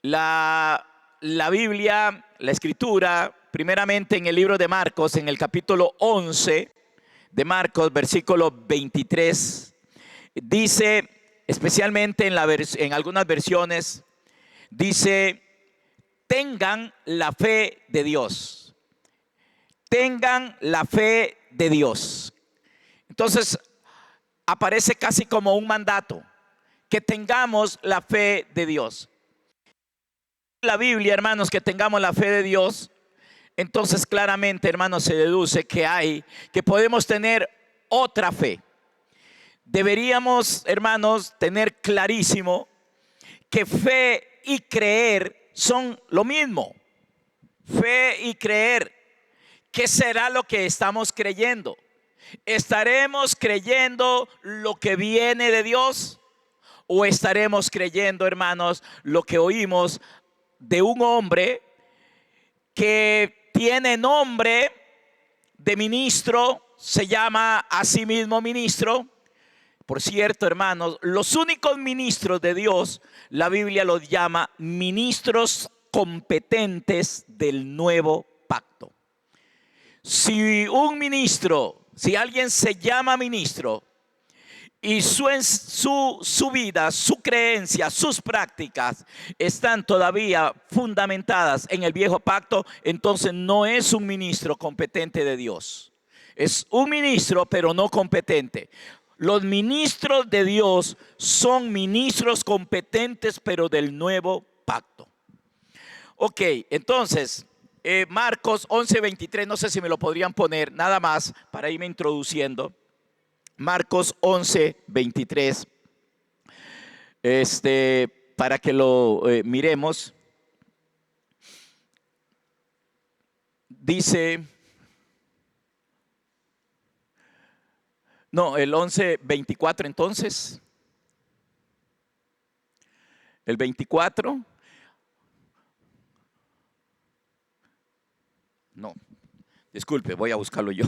La Biblia, la Escritura, primeramente en el libro de Marcos, en el capítulo 11 de Marcos, versículo 23, dice, especialmente en algunas versiones, dice, tengan la fe de Dios. Tengan la fe de Dios. Entonces, aparece casi como un mandato, que tengamos la fe de Dios. La Biblia, hermanos, que tengamos la fe de Dios, entonces claramente, hermanos, se deduce que podemos tener otra fe. Deberíamos, hermanos, tener clarísimo que fe y creer son lo mismo. Fe y creer. ¿Qué será lo que estamos creyendo? ¿Estaremos creyendo lo que viene de Dios? ¿O estaremos creyendo, hermanos, lo que oímos de un hombre que tiene nombre de ministro, se llama a sí mismo ministro? Por cierto, hermanos, los únicos ministros de Dios, la Biblia los llama ministros competentes del nuevo pacto. Si alguien se llama ministro y su vida, su creencia, sus prácticas están todavía fundamentadas en el viejo pacto, entonces no es un ministro competente de Dios. Es un ministro, pero no competente. Los ministros de Dios son ministros competentes, pero del nuevo pacto. Ok, entonces, Marcos 11:23, no sé si me lo podrían poner nada más para irme introduciendo. Marcos 11:23, para que lo miremos. Dice, no, el 11:24 entonces. El 24. No, disculpe, voy a buscarlo yo.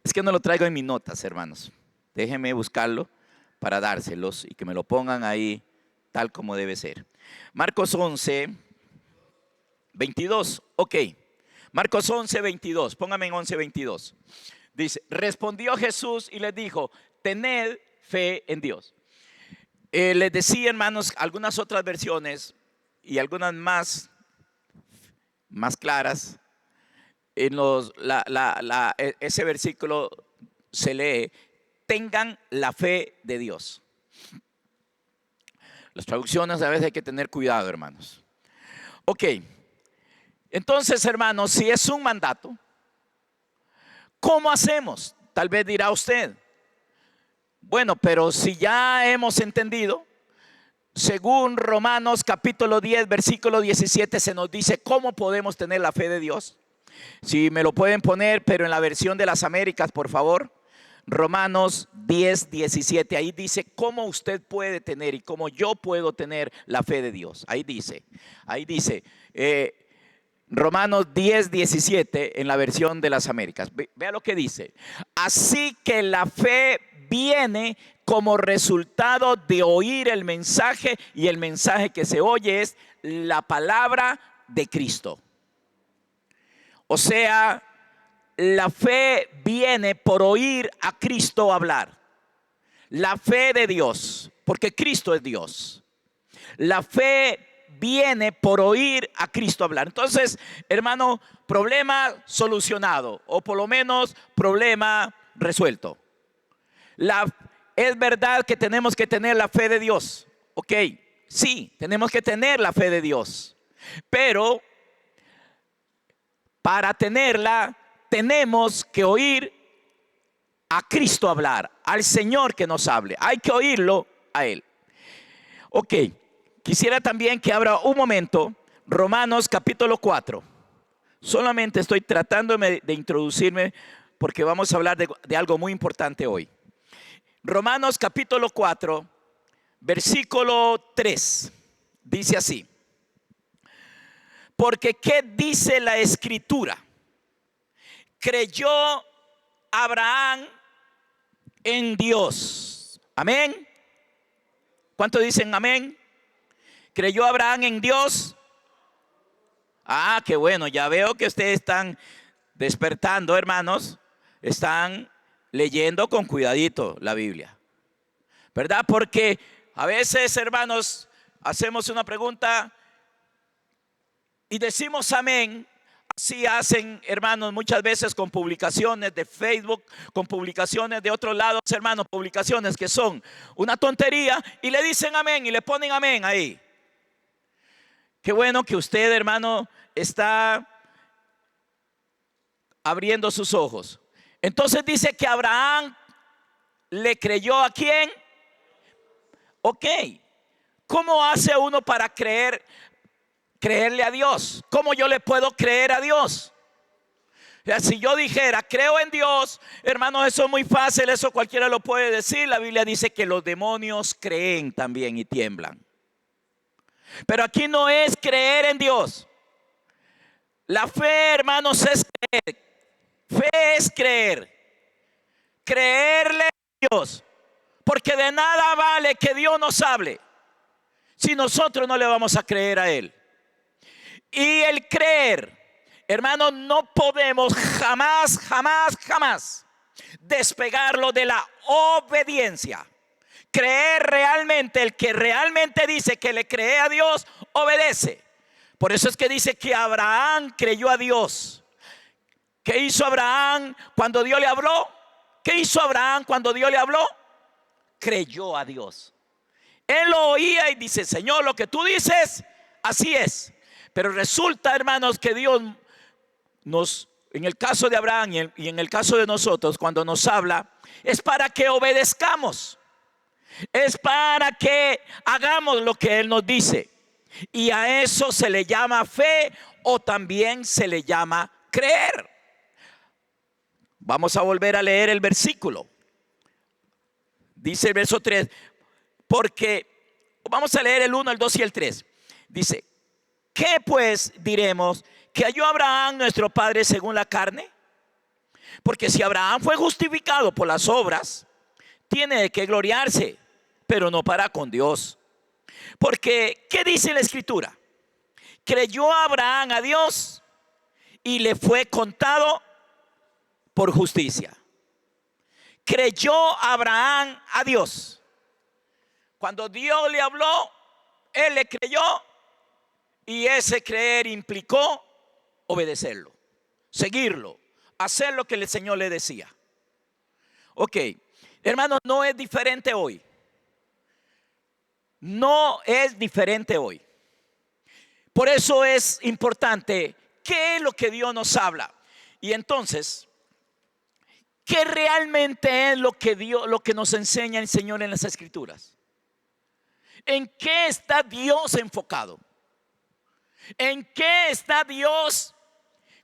Es que no lo traigo en mis notas, hermanos. Déjenme buscarlo para dárselos y que me lo pongan ahí tal como debe ser. Marcos 11:22. Ok. Marcos 11:22. Póngame en 11:22. Dice, respondió Jesús y les dijo, tened fe en Dios. Les decía, hermanos, algunas otras versiones y algunas más claras. Ese versículo se lee, tengan la fe de Dios. Las traducciones a veces hay que tener cuidado, hermanos. Ok, entonces, hermanos, si es un mandato, ¿cómo hacemos? Tal vez dirá usted, bueno, pero si ya hemos entendido, según Romanos capítulo 10, versículo 17, se nos dice cómo podemos tener la fe de Dios. Si me lo pueden poner, pero en la versión de las Américas, por favor. Romanos 10, 17. Ahí dice cómo usted puede tener y cómo yo puedo tener la fe de Dios. Ahí dice Romanos 10, 17 en la versión de las Américas. Vea lo que dice. Así que la fe viene como resultado de oír el mensaje, y el mensaje que se oye es la palabra de Cristo. O sea, la fe viene por oír a Cristo hablar. La fe de Dios, porque Cristo es Dios. La fe viene por oír a Cristo hablar. Entonces, hermano, problema solucionado, o por lo menos problema resuelto. Es verdad que tenemos que tener la fe de Dios. Ok, sí, tenemos que tener la fe de Dios. Pero para tenerla, tenemos que oír a Cristo hablar, al Señor que nos hable. Hay que oírlo a Él. Ok, quisiera también que abra un momento Romanos capítulo 4. Solamente estoy tratando de introducirme porque vamos a hablar de algo muy importante hoy. Romanos capítulo 4, versículo 3. Dice así. Porque ¿qué dice la Escritura? Creyó Abraham en Dios. Amén. ¿Cuántos dicen amén? Creyó Abraham en Dios Ah, qué bueno, ya veo que ustedes están despertando, hermanos. Están leyendo con cuidadito la Biblia, ¿verdad? Porque a veces, hermanos, hacemos una pregunta y decimos amén. Así hacen, hermanos, muchas veces con publicaciones de Facebook, con publicaciones de otros lados, hermanos, publicaciones que son una tontería y le dicen amén y le ponen amén ahí. Qué bueno que usted, hermano, está abriendo sus ojos. Entonces dice que Abraham le creyó ¿a quién? Ok. ¿Cómo hace uno para creerle a Dios? ¿Cómo yo le puedo creer a Dios? O sea, si yo dijera, creo en Dios, hermanos, eso es muy fácil, eso cualquiera lo puede decir. La Biblia dice que los demonios creen también y tiemblan. Pero aquí no es creer en Dios. La fe, hermanos, es creer. Fe es creer. Creerle a Dios. Porque de nada vale que Dios nos hable si nosotros no le vamos a creer a Él. Y el creer, hermanos, no podemos jamás despegarlo de la obediencia. Creer realmente, el que realmente dice que le cree a Dios, obedece. Por eso es que dice que Abraham creyó a Dios. ¿Qué hizo Abraham cuando Dios le habló? ¿Qué hizo Abraham cuando Dios le habló? Creyó a Dios. Él lo oía y dice, Señor, lo que tú dices, así es. Pero resulta, hermanos, que Dios en el caso de Abraham y en el caso de nosotros, cuando nos habla, es para que obedezcamos. Es para que hagamos lo que Él nos dice. Y a eso se le llama fe o también se le llama creer. Vamos a volver a leer el versículo. Dice el verso 3. Porque vamos a leer el 1, el 2 y el 3. Dice, ¿qué pues diremos? ¿Que halló Abraham nuestro padre según la carne? Porque si Abraham fue justificado por las obras, tiene de qué gloriarse, pero no para con Dios. Porque, ¿qué dice la Escritura? Creyó Abraham a Dios y le fue contado por justicia. Creyó Abraham a Dios. Cuando Dios le habló, él le creyó y ese creer implicó obedecerlo, seguirlo, hacer lo que el Señor le decía. Ok, hermanos, no es diferente hoy. No es diferente hoy. Por eso es importante qué es lo que Dios nos habla. Y entonces, ¿qué realmente es lo que nos enseña el Señor en las Escrituras? ¿En qué está Dios enfocado? ¿En qué está Dios?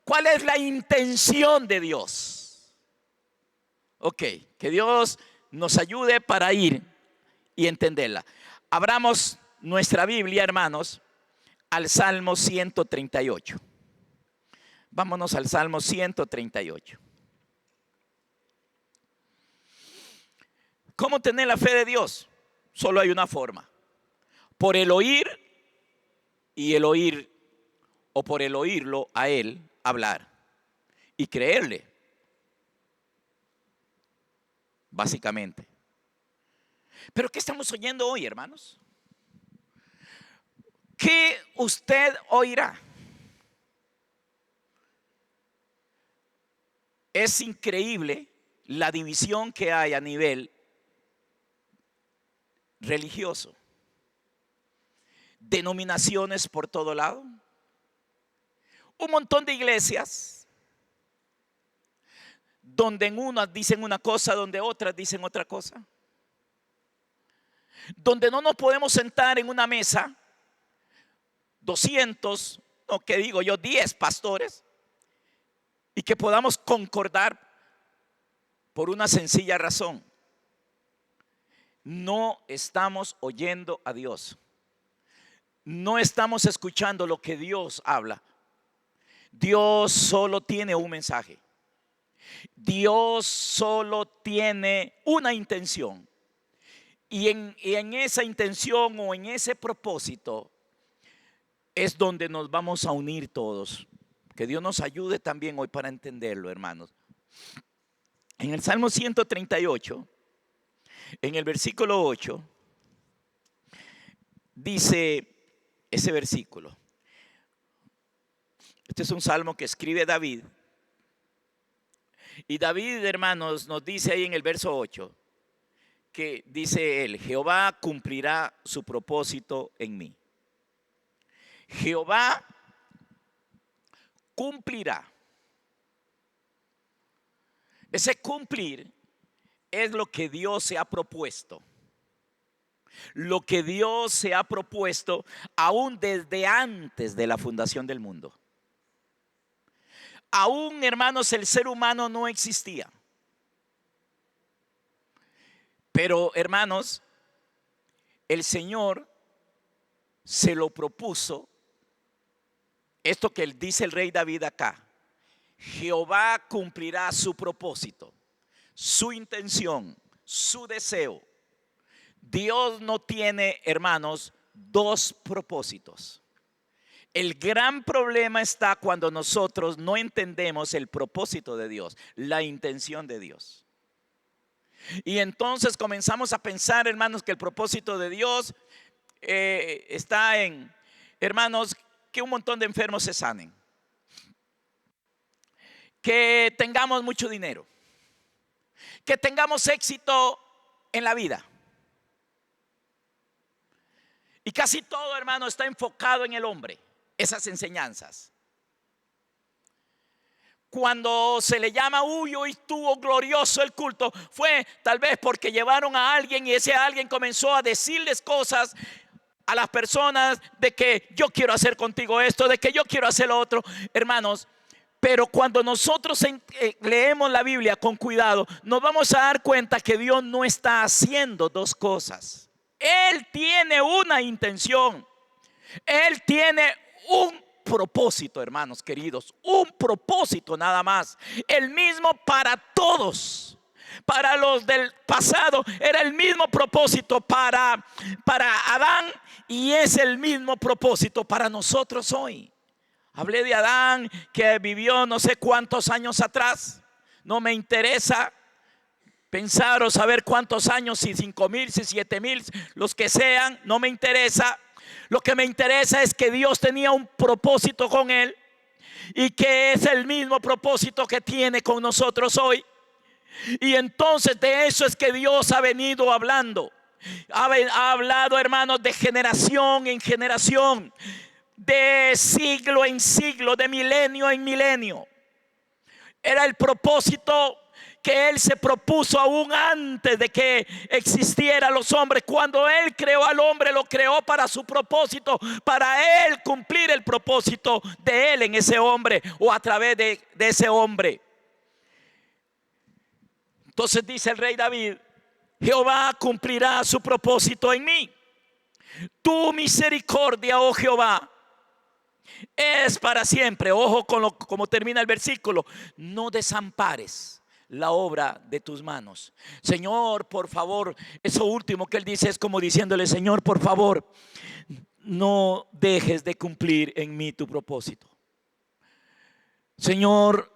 ¿Cuál es la intención de Dios? Ok, que Dios nos ayude para ir y entenderla. Abramos nuestra Biblia, hermanos, al Salmo 138. Vámonos al Salmo 138. ¿Cómo tener la fe de Dios? Solo hay una forma. Por el oír y el oír, o por el oírlo a Él hablar y creerle, básicamente. Pero ¿qué estamos oyendo hoy, hermanos? ¿Qué usted oirá? Es increíble la división que hay a nivel religioso. Denominaciones por todo lado. Un montón de iglesias donde en unas dicen una cosa, donde otras dicen otra cosa. Donde no nos podemos sentar en una mesa 200, o que digo yo, 10 pastores y que podamos concordar por una sencilla razón. No estamos oyendo a Dios. No estamos escuchando lo que Dios habla. Dios solo tiene un mensaje. Dios solo tiene una intención. Y en esa intención o en ese propósito, es donde nos vamos a unir todos. Que Dios nos ayude también hoy para entenderlo, hermanos. En el Salmo 138, en el versículo 8, dice ese versículo. Este es un salmo que escribe David. Y David, hermanos, nos dice ahí en el verso 8, que dice él: Jehová cumplirá su propósito en mí. Jehová cumplirá. Ese cumplir es lo que Dios se ha propuesto. Lo que Dios se ha propuesto aún desde antes de la fundación del mundo. Aún, hermanos, el ser humano no existía. Pero, hermanos, el Señor se lo propuso. Esto que dice el rey David acá: Jehová cumplirá su propósito, su intención, su deseo. Dios no tiene, hermanos, dos propósitos. El gran problema está cuando nosotros no entendemos el propósito de Dios, la intención de Dios. Y entonces comenzamos a pensar, hermanos, que el propósito de Dios está en, hermanos, que un montón de enfermos se sanen, que tengamos mucho dinero, que tengamos éxito en la vida. Y casi todo, hermano, está enfocado en el hombre, esas enseñanzas. Cuando se le llama hoy estuvo glorioso el culto, fue tal vez porque llevaron a alguien y ese alguien comenzó a decirles cosas a las personas de que yo quiero hacer contigo esto, de que yo quiero hacer lo otro, hermanos. Pero cuando nosotros leemos la Biblia con cuidado, nos vamos a dar cuenta que Dios no está haciendo dos cosas. Él tiene una intención. Él tiene un propósito, hermanos queridos, un propósito nada más, el mismo para todos. Para los del pasado era el mismo propósito para Adán, y es el mismo propósito para nosotros hoy. Hablé de Adán que vivió no sé cuántos años atrás. No me interesa pensar o saber cuántos años, si 5,000, si 7,000, los que sean, no me interesa. Lo que me interesa es que Dios tenía un propósito con él y que es el mismo propósito que tiene con nosotros hoy. Y entonces de eso es que Dios ha venido hablando. Ha hablado, hermanos, de generación en generación, de siglo en siglo, de milenio en milenio. Era el propósito que Él se propuso aún antes de que existieran los hombres. Cuando Él creó al hombre, lo creó para su propósito, para Él cumplir el propósito de Él en ese hombre o a través de ese hombre. Entonces dice el rey David: Jehová cumplirá su propósito en mí. Tu misericordia, oh Jehová, es para siempre. Ojo con como termina el versículo: no desampares la obra de tus manos. Señor, por favor, eso último que él dice es como diciéndole: Señor, por favor, no dejes de cumplir en mí tu propósito. Señor,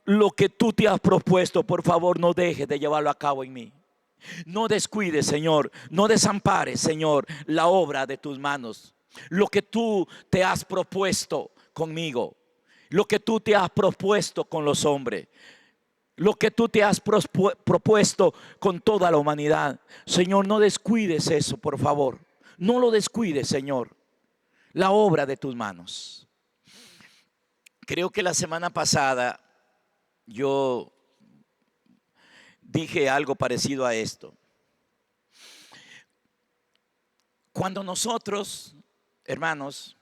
lo que tú te has propuesto, por favor, no dejes de llevarlo a cabo en mí. No descuides, Señor, no desampares, Señor, la obra de tus manos. Lo que tú te has propuesto conmigo, lo que tú te has propuesto con los hombres, lo que tú te has propuesto con toda la humanidad. Señor, no descuides eso, por favor. No lo descuides, Señor, la obra de tus manos. Creo que la semana pasada yo dije algo parecido a esto. Cuando nosotros, hermanos,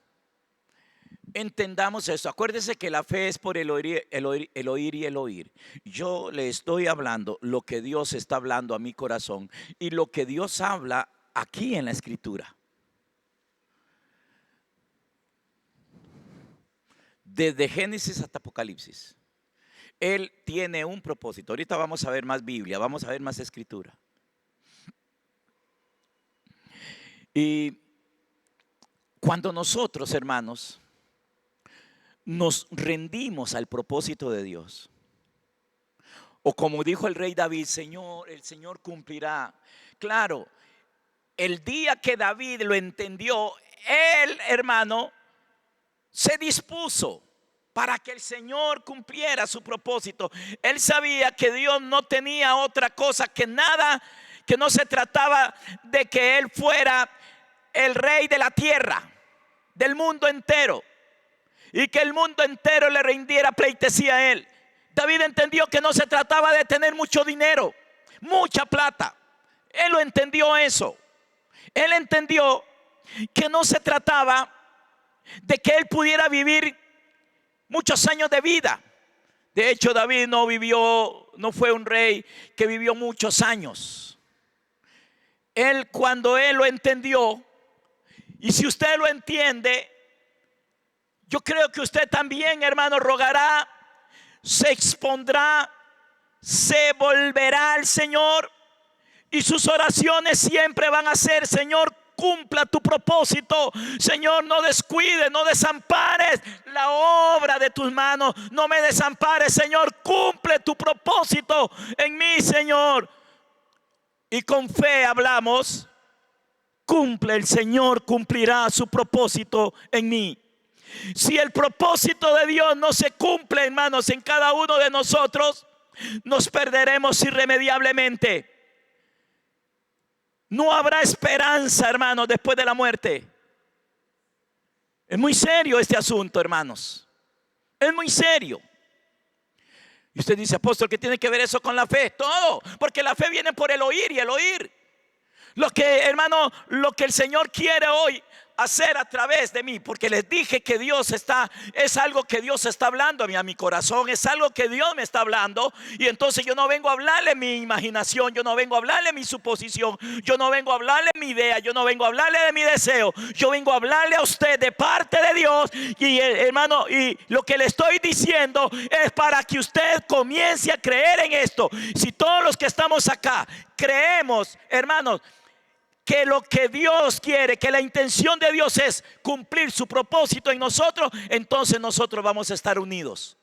entendamos eso. Acuérdese que la fe es por el oír, el oír, el oír y el oír. Yo le estoy hablando lo que Dios está hablando a mi corazón y lo que Dios habla aquí en la Escritura. Desde Génesis hasta Apocalipsis. Él tiene un propósito. Ahorita vamos a ver más Biblia, vamos a ver más Escritura. Y Cuando nosotros, hermanos, nos rendimos al propósito de Dios, o como dijo el rey David, Señor, el Señor cumplirá. Claro, el día que David lo entendió, él, hermano, se dispuso para que el Señor cumpliera su propósito. Él sabía que Dios no tenía otra cosa que nada, que no se trataba de que él fuera el rey de la tierra, del mundo entero, y que el mundo entero le rindiera pleitesía a él. David entendió que no se trataba de tener mucho dinero, mucha plata. Él lo entendió eso. Él entendió que no se trataba de que él pudiera vivir muchos años de vida. De hecho, David no fue un rey que vivió muchos años. Cuando él lo entendió, y si usted lo entiende, yo creo que usted también, hermano, rogará, se expondrá, se volverá al Señor, y sus oraciones siempre van a ser: Señor, cumpla tu propósito. Señor, no descuides, no desampares la obra de tus manos. No me desampares, Señor, cumple tu propósito en mí, Señor. Y con fe hablamos: cumple, el Señor cumplirá su propósito en mí. Si el propósito de Dios no se cumple, hermanos, en cada uno de nosotros, nos perderemos irremediablemente. No habrá esperanza, hermanos, después de la muerte. Es muy serio este asunto, hermanos. Es muy serio. Y usted dice: apóstol, ¿qué tiene que ver eso con la fe? Todo, porque la fe viene por el oír, y el oír. Lo que, hermano, lo que el Señor quiere hoy hacer a través de mí, porque les dije que es algo que Dios está hablando a mi corazón, es algo que Dios me está hablando. Y entonces yo no vengo a hablarle mi imaginación, yo no vengo a hablarle mi suposición, yo no vengo a hablarle mi idea, yo no vengo a hablarle de mi deseo, yo vengo a hablarle a usted de parte de Dios. Y hermano, y lo que le estoy diciendo es para que usted comience a creer en esto. Si todos los que estamos acá creemos, hermanos, que lo que Dios quiere, que la intención de Dios es cumplir su propósito en nosotros, entonces nosotros vamos a estar unidos.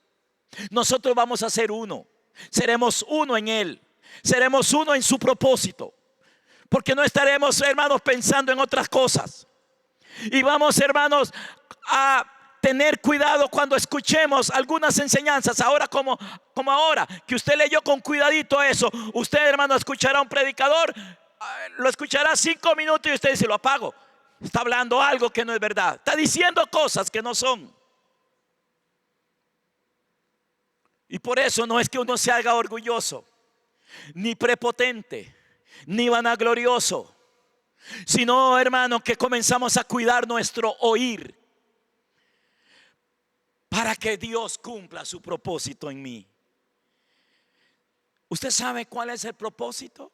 Nosotros vamos a ser uno. Seremos uno en Él. Seremos uno en su propósito. Porque no estaremos, hermanos, pensando en otras cosas. Y vamos, hermanos, a tener cuidado cuando escuchemos algunas enseñanzas. Ahora como ahora, que usted leyó con cuidadito eso. Usted, hermano, escuchará a un predicador, lo escuchará 5 minutos y usted dice: lo apago. Está hablando algo que no es verdad. Está diciendo cosas que no son. Y por eso no es que uno se haga orgulloso, ni prepotente, ni vanaglorioso, sino, hermano, que comenzamos a cuidar nuestro oír para que Dios cumpla su propósito en mí. ¿Usted sabe cuál es el propósito?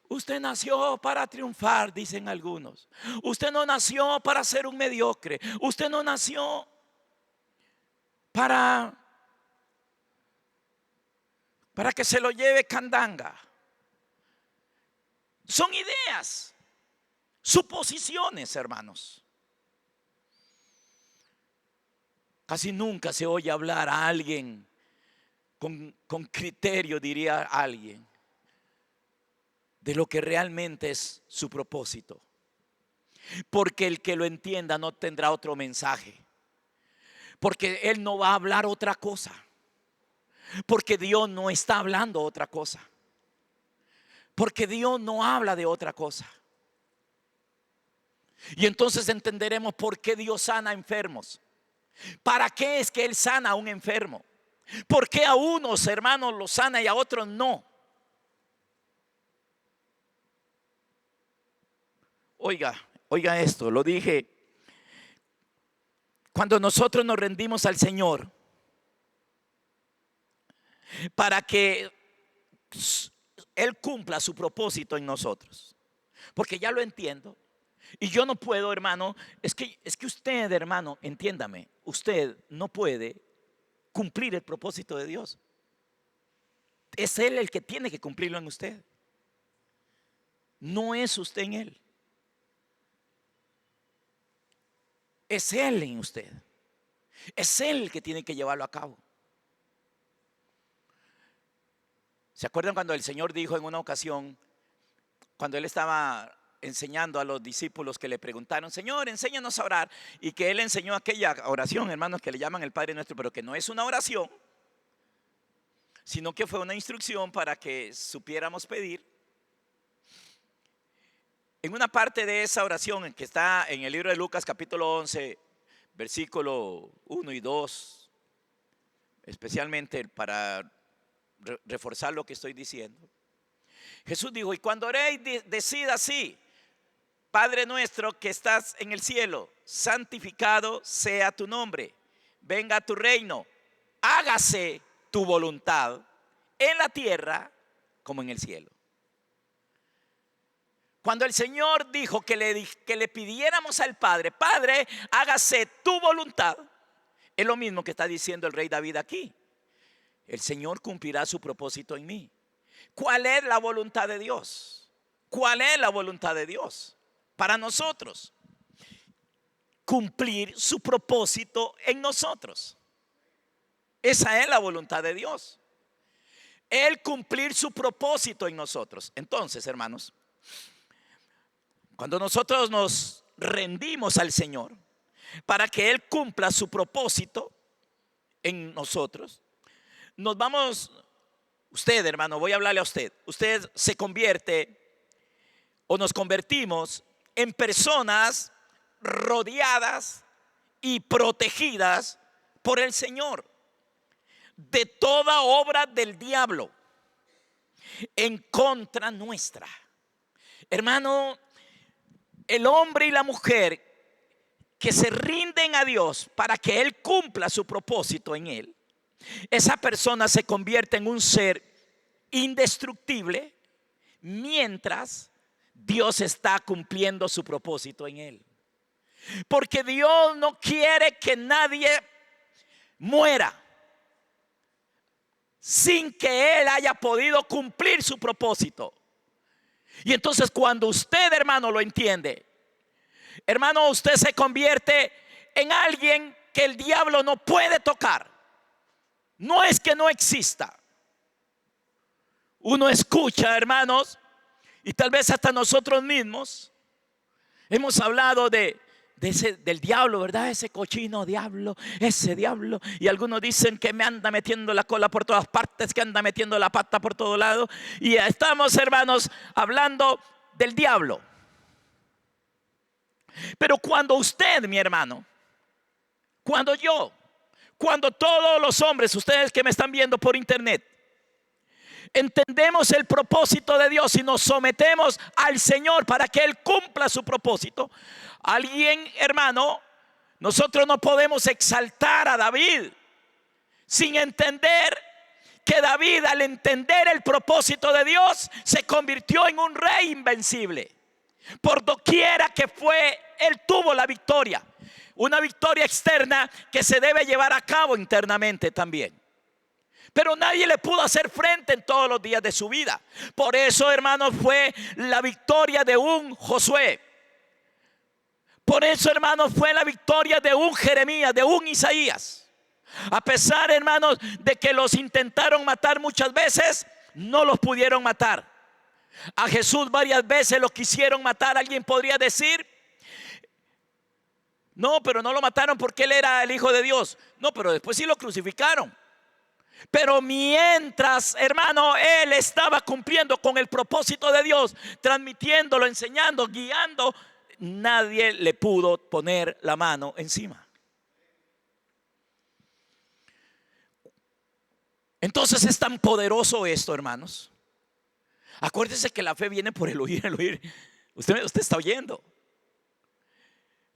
Usted nació para triunfar, dicen algunos. Usted no nació para ser un mediocre. Usted no nació para que se lo lleve candanga. Son ideas, suposiciones, hermanos. Casi nunca se oye hablar a alguien con criterio, diría alguien, de lo que realmente es su propósito. Porque el que lo entienda no tendrá otro mensaje. Porque él no va a hablar otra cosa. Porque Dios no está hablando otra cosa. Porque Dios no habla de otra cosa. Y entonces entenderemos por qué Dios sana a enfermos. ¿Para qué es que Él sana a un enfermo? ¿Por qué a unos, hermanos, los sana y a otros no? Oiga esto, lo dije. Cuando nosotros nos rendimos al Señor para que Él cumpla su propósito en nosotros, porque ya lo entiendo. Y yo no puedo, hermano, es que usted, hermano, entiéndame, usted no puede cumplir el propósito de Dios. Es Él el que tiene que cumplirlo en usted. No es usted en Él. es Él en usted. Es Él que tiene que llevarlo a cabo. ¿Se acuerdan cuando el Señor dijo en una ocasión, cuando Él estaba enseñando a los discípulos que le preguntaron, Señor, enséñanos a orar? Y que Él enseñó aquella oración, hermanos, que le llaman el Padre Nuestro, pero que no es una oración, sino que fue una instrucción para que supiéramos pedir. En una parte de esa oración que está en el libro de Lucas capítulo 11, versículo 1 y 2, especialmente para reforzar lo que estoy diciendo, Jesús dijo, y cuando oréis, decid así: Padre nuestro que estás en el cielo, santificado sea tu nombre, venga tu reino, hágase tu voluntad en la tierra como en el cielo. Cuando el Señor dijo que le pidiéramos al Padre, Padre, hágase tu voluntad, es lo mismo que está diciendo el rey David aquí. El Señor cumplirá su propósito en mí. ¿Cuál es la voluntad de Dios? ¿Cuál es la voluntad de Dios para nosotros? Cumplir su propósito en nosotros. Esa es la voluntad de Dios. Él cumplir su propósito en nosotros. Entonces, hermanos, cuando nosotros nos rendimos al Señor para que Él cumpla su propósito en nosotros, nos vamos, usted, hermano, voy a hablarle a usted. Usted se convierte o nos convertimos en personas rodeadas y protegidas por el Señor de toda obra del diablo en contra nuestra. Hermano, el hombre y la mujer que se rinden a Dios para que Él cumpla su propósito en él, esa persona se convierte en un ser indestructible mientras Dios está cumpliendo su propósito en él. Porque Dios no quiere que nadie muera sin que Él haya podido cumplir su propósito. Y entonces cuando usted, hermano, lo entiende, hermano, usted se convierte en alguien que el diablo no puede tocar. No es que no exista. Uno escucha, hermanos, y tal vez hasta nosotros mismos hemos hablado del diablo, ¿verdad? Ese cochino diablo, ese diablo. Y algunos dicen que me anda metiendo la cola por todas partes, que anda metiendo la pata por todo lado. Y estamos, hermanos, hablando del diablo. Pero cuando usted, mi hermano, cuando yo, cuando todos los hombres, ustedes que me están viendo por internet, entendemos el propósito de Dios y nos sometemos al Señor para que Él cumpla su propósito, alguien, hermano, nosotros no podemos exaltar a David sin entender que David, al entender el propósito de Dios, se convirtió en un rey invencible. Por doquiera que fue, él tuvo la victoria. Una victoria externa que se debe llevar a cabo internamente también. Pero nadie le pudo hacer frente en todos los días de su vida. Por eso, hermanos, fue la victoria de un Josué. Por eso, hermanos, fue la victoria de un Jeremías, de un Isaías. A pesar, hermanos, de que los intentaron matar muchas veces, no los pudieron matar. A Jesús varias veces lo quisieron matar. Alguien podría decir, no, pero no lo mataron porque Él era el Hijo de Dios. No, pero después sí lo crucificaron. Pero mientras, hermano, Él estaba cumpliendo con el propósito de Dios, transmitiéndolo, enseñando, guiando, nadie le pudo poner la mano encima. Entonces es tan poderoso esto, hermanos. Acuérdese que la fe viene por el oír, el oír. Usted está oyendo.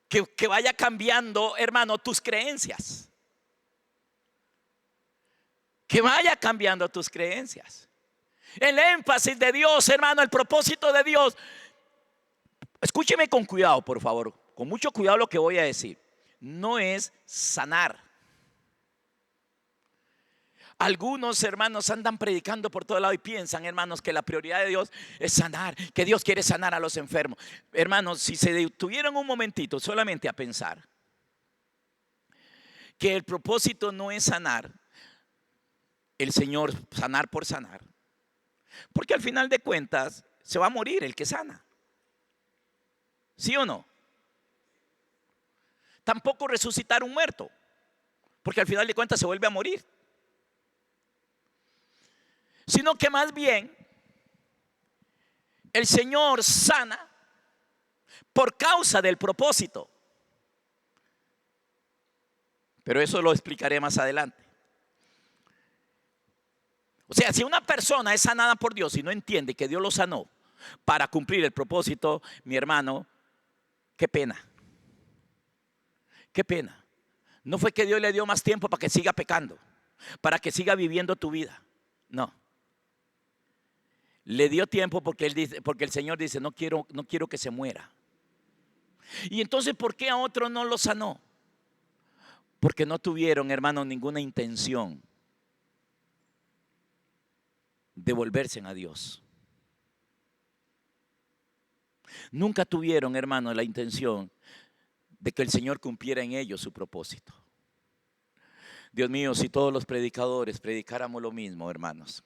Que vaya cambiando, hermano, tus creencias. Que vaya cambiando tus creencias. El énfasis de Dios, hermano, el propósito de Dios. Escúcheme con cuidado, por favor. Con mucho cuidado lo que voy a decir. No es sanar. Algunos hermanos andan predicando por todo lado y piensan, hermanos, que la prioridad de Dios es sanar, que Dios quiere sanar a los enfermos. Hermanos, si se detuvieron un momentito solamente a pensar, que el propósito no es sanar, el Señor sanar por sanar, porque al final de cuentas se va a morir el que sana. ¿Sí o no? Tampoco resucitar un muerto, porque al final de cuentas se vuelve a morir. Sino que más bien el Señor sana por causa del propósito. Pero eso lo explicaré más adelante. O sea, si una persona es sanada por Dios y no entiende que Dios lo sanó para cumplir el propósito, mi hermano, qué pena. Qué pena. No fue que Dios le dio más tiempo para que siga pecando, para que siga viviendo tu vida. No. Le dio tiempo porque el Señor dice, no quiero que se muera. Y entonces, ¿por qué a otro no lo sanó? Porque no tuvieron, hermano, ninguna intención de volverse a Dios. Nunca tuvieron, hermano, la intención de que el Señor cumpliera en ellos su propósito. Dios mío, si todos los predicadores predicáramos lo mismo, hermanos,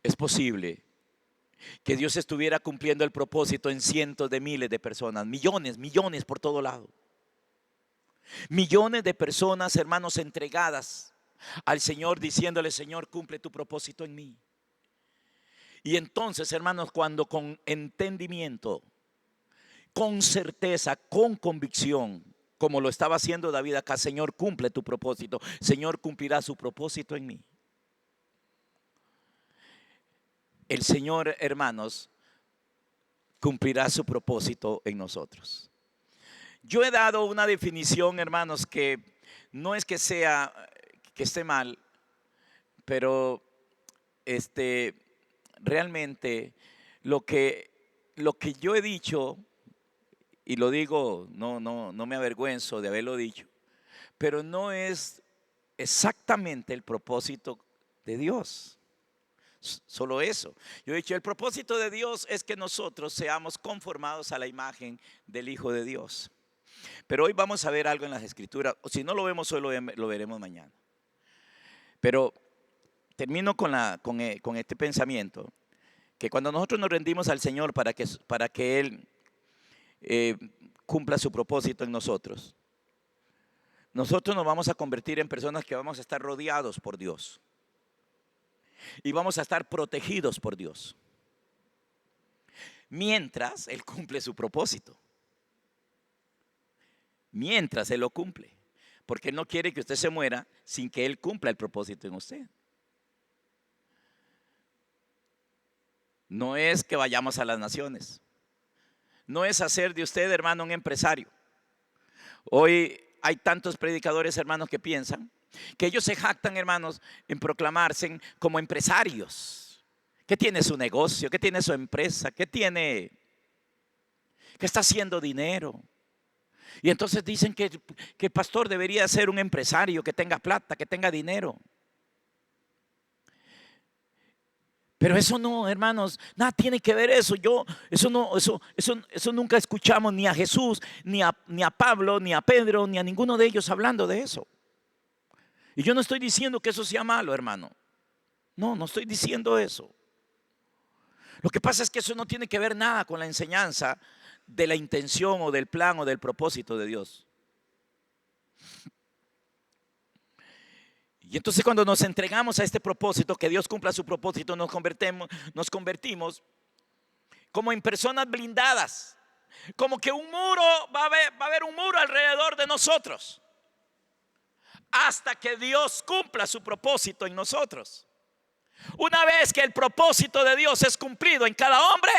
es posible que Dios estuviera cumpliendo el propósito en cientos de miles de personas, millones por todo lado. Millones de personas, hermanos, entregadas al Señor, diciéndole, Señor, cumple tu propósito en mí. Y entonces, hermanos, cuando con entendimiento, con certeza, con convicción, como lo estaba haciendo David acá, Señor, cumple tu propósito, Señor, cumplirá su propósito en mí. El Señor, hermanos, cumplirá su propósito en nosotros. Yo he dado una definición, hermanos, que no es que esté mal, pero realmente lo que yo he dicho, y lo digo, no me avergüenzo de haberlo dicho, pero no es exactamente el propósito de Dios. Solo eso. Yo he dicho, el propósito de Dios es que nosotros seamos conformados a la imagen del Hijo de Dios. Pero hoy vamos a ver algo en las Escrituras, o si no lo vemos hoy, lo veremos mañana. Pero termino con este pensamiento, que cuando nosotros nos rendimos al Señor para que Él cumpla su propósito en nosotros, nosotros nos vamos a convertir en personas que vamos a estar rodeados por Dios y vamos a estar protegidos por Dios mientras Él cumple su propósito. Mientras Él lo cumple, porque Él no quiere que usted se muera sin que Él cumpla el propósito en usted. No es que vayamos a las naciones, no es hacer de usted, hermano, un empresario. Hoy hay tantos predicadores, hermanos, que piensan que ellos se jactan, hermanos, en proclamarse como empresarios, que tiene su negocio, que tiene su empresa, que está haciendo dinero. Y entonces dicen que el pastor debería ser un empresario, que tenga plata, que tenga dinero. Pero eso no, hermanos, nada tiene que ver eso. Eso nunca escuchamos ni a Jesús, ni a Pablo, ni a Pedro, ni a ninguno de ellos hablando de eso. Y yo no estoy diciendo que eso sea malo, hermano. No estoy diciendo eso. Lo que pasa es que eso no tiene que ver nada con la enseñanza de la intención o del plan o del propósito de Dios. Y entonces cuando nos entregamos a este propósito, que Dios cumpla su propósito, nos convertimos como en personas blindadas, como que va a haber un muro alrededor de nosotros hasta que Dios cumpla su propósito en nosotros. Una vez que el propósito de Dios es cumplido en cada hombre,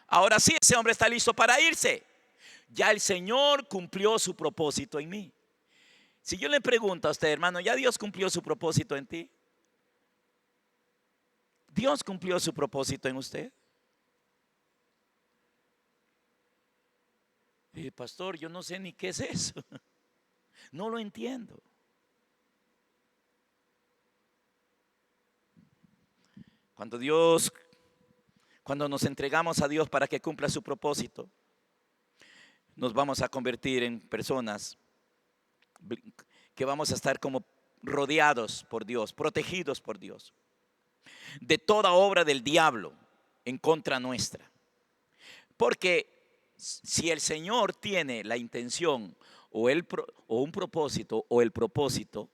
ahora sí, ese hombre está listo para irse. Ya el Señor cumplió su propósito en mí. Si yo le pregunto a usted, hermano, ¿ya Dios cumplió su propósito en ti? ¿Dios cumplió su propósito en usted? Pastor, yo no sé ni qué es eso. No lo entiendo. Cuando nos entregamos a Dios para que cumpla su propósito, nos vamos a convertir en personas que vamos a estar como rodeados por Dios, protegidos por Dios, de toda obra del diablo en contra nuestra. Porque si el Señor tiene la intención o un propósito, o el propósito,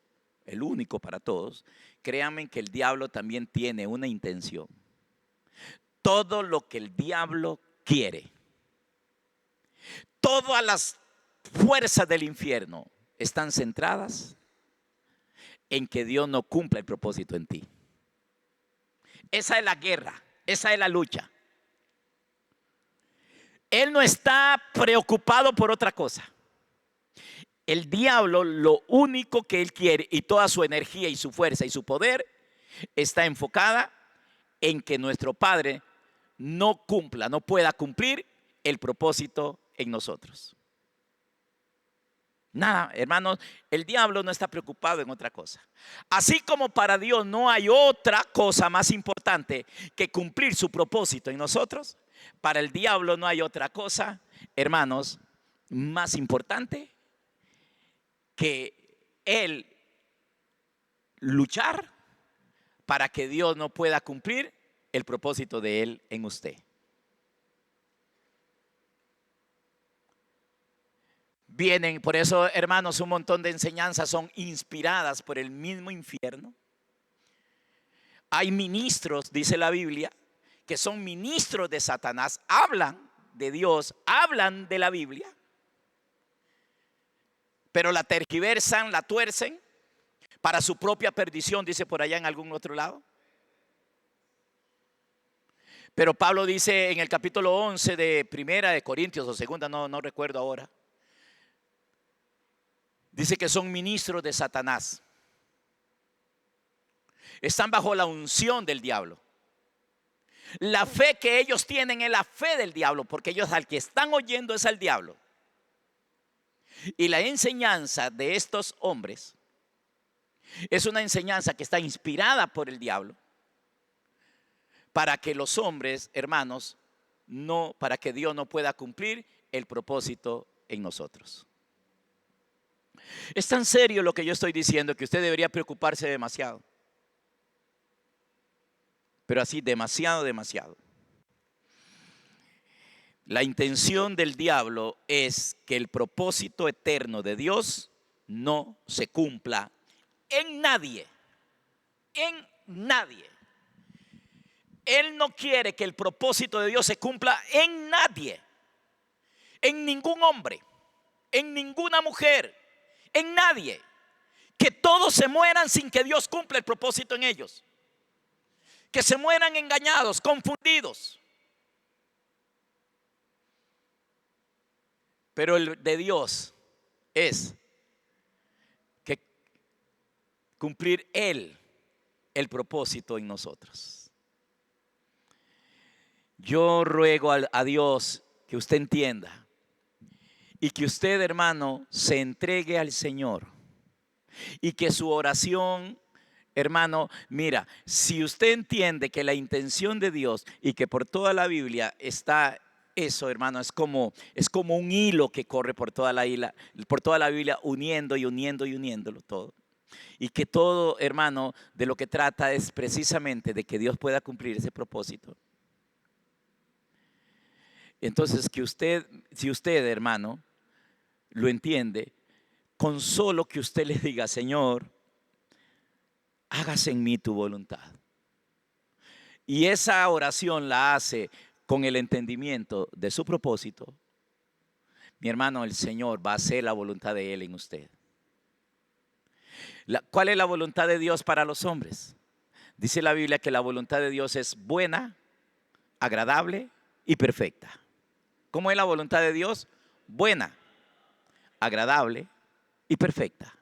el único para todos, créanme que el diablo también tiene una intención. Todo lo que el diablo quiere, todas las fuerzas del infierno están centradas en que Dios no cumpla el propósito en ti. Esa es la guerra, esa es la lucha. Él no está preocupado por otra cosa. El diablo, lo único que él quiere, y toda su energía y su fuerza y su poder, está enfocada en que nuestro Padre no cumpla, no pueda cumplir el propósito en nosotros. Nada, hermanos, el diablo no está preocupado en otra cosa. Así como para Dios no hay otra cosa más importante que cumplir su propósito en nosotros, para el diablo no hay otra cosa, hermanos, más importante que él luchar para que Dios no pueda cumplir el propósito de él en usted. Vienen, por eso, hermanos, un montón de enseñanzas son inspiradas por el mismo infierno. Hay ministros, dice la Biblia, que son ministros de Satanás, hablan de Dios, hablan de la Biblia, pero la tergiversan, la tuercen para su propia perdición, dice por allá en algún otro lado. Pero Pablo dice en el capítulo 11 de Primera de Corintios o Segunda, no recuerdo ahora, dice que son ministros de Satanás. Están bajo la unción del diablo. La fe que ellos tienen es la fe del diablo, porque ellos al que están oyendo es al diablo. Y la enseñanza de estos hombres es una enseñanza que está inspirada por el diablo, para que los hombres, hermanos, para que Dios no pueda cumplir el propósito en nosotros. Es tan serio lo que yo estoy diciendo que usted debería preocuparse demasiado. Pero así, demasiado. La intención del diablo es que el propósito eterno de Dios no se cumpla en nadie. En nadie. Él no quiere que el propósito de Dios se cumpla en nadie. En ningún hombre. En ninguna mujer. En nadie. Que todos se mueran sin que Dios cumpla el propósito en ellos. Que se mueran engañados, confundidos. Pero el de Dios es que cumplir Él el propósito en nosotros. Yo ruego a Dios que usted entienda y que usted, hermano, se entregue al Señor y que su oración, hermano, mira, si usted entiende que la intención de Dios y que por toda la Biblia está eso, hermano, es como un hilo que corre por toda la Biblia, uniendo y uniéndolo todo. Y que todo, hermano, de lo que trata es precisamente de que Dios pueda cumplir ese propósito. Entonces, si usted, hermano, lo entiende, con solo que usted le diga: Señor, hágase en mí tu voluntad. Y esa oración la hace con el entendimiento de su propósito. Mi hermano, el Señor va a hacer la voluntad de Él en usted. ¿Cuál es la voluntad de Dios para los hombres? Dice la Biblia que la voluntad de Dios es buena, agradable y perfecta. ¿Cómo es la voluntad de Dios? Buena, agradable y perfecta.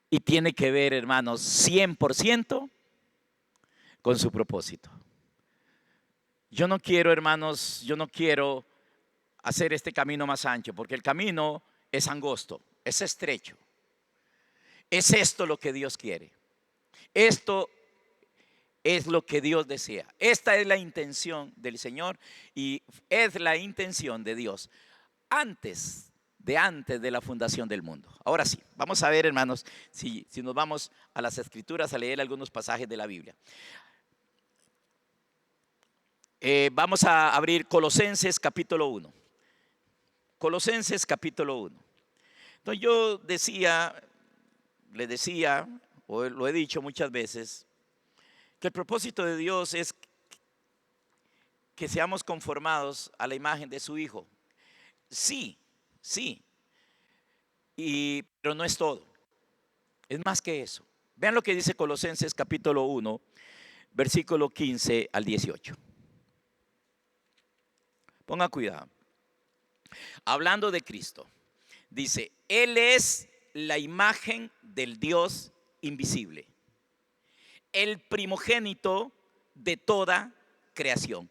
Y tiene que ver, hermanos, 100% con su propósito. Yo no quiero, hermanos, hacer este camino más ancho, porque el camino es angosto, es estrecho. Es esto lo que Dios quiere. Esto es lo que Dios desea. Esta es la intención del Señor y es la intención de Dios. Antes de antes de la fundación del mundo. Ahora sí, vamos a ver, hermanos, si nos vamos a las Escrituras a leer algunos pasajes de la Biblia. Vamos a abrir Colosenses capítulo 1. Colosenses capítulo 1. Entonces yo le decía, o lo he dicho muchas veces, que el propósito de Dios es que seamos conformados a la imagen de su Hijo. Sí, sí, pero no es todo. Es más que eso. Vean lo que dice Colosenses capítulo 1, versículo 15 al 18. Ponga cuidado. Hablando de Cristo, dice, Él es la imagen del Dios invisible, el primogénito de toda creación.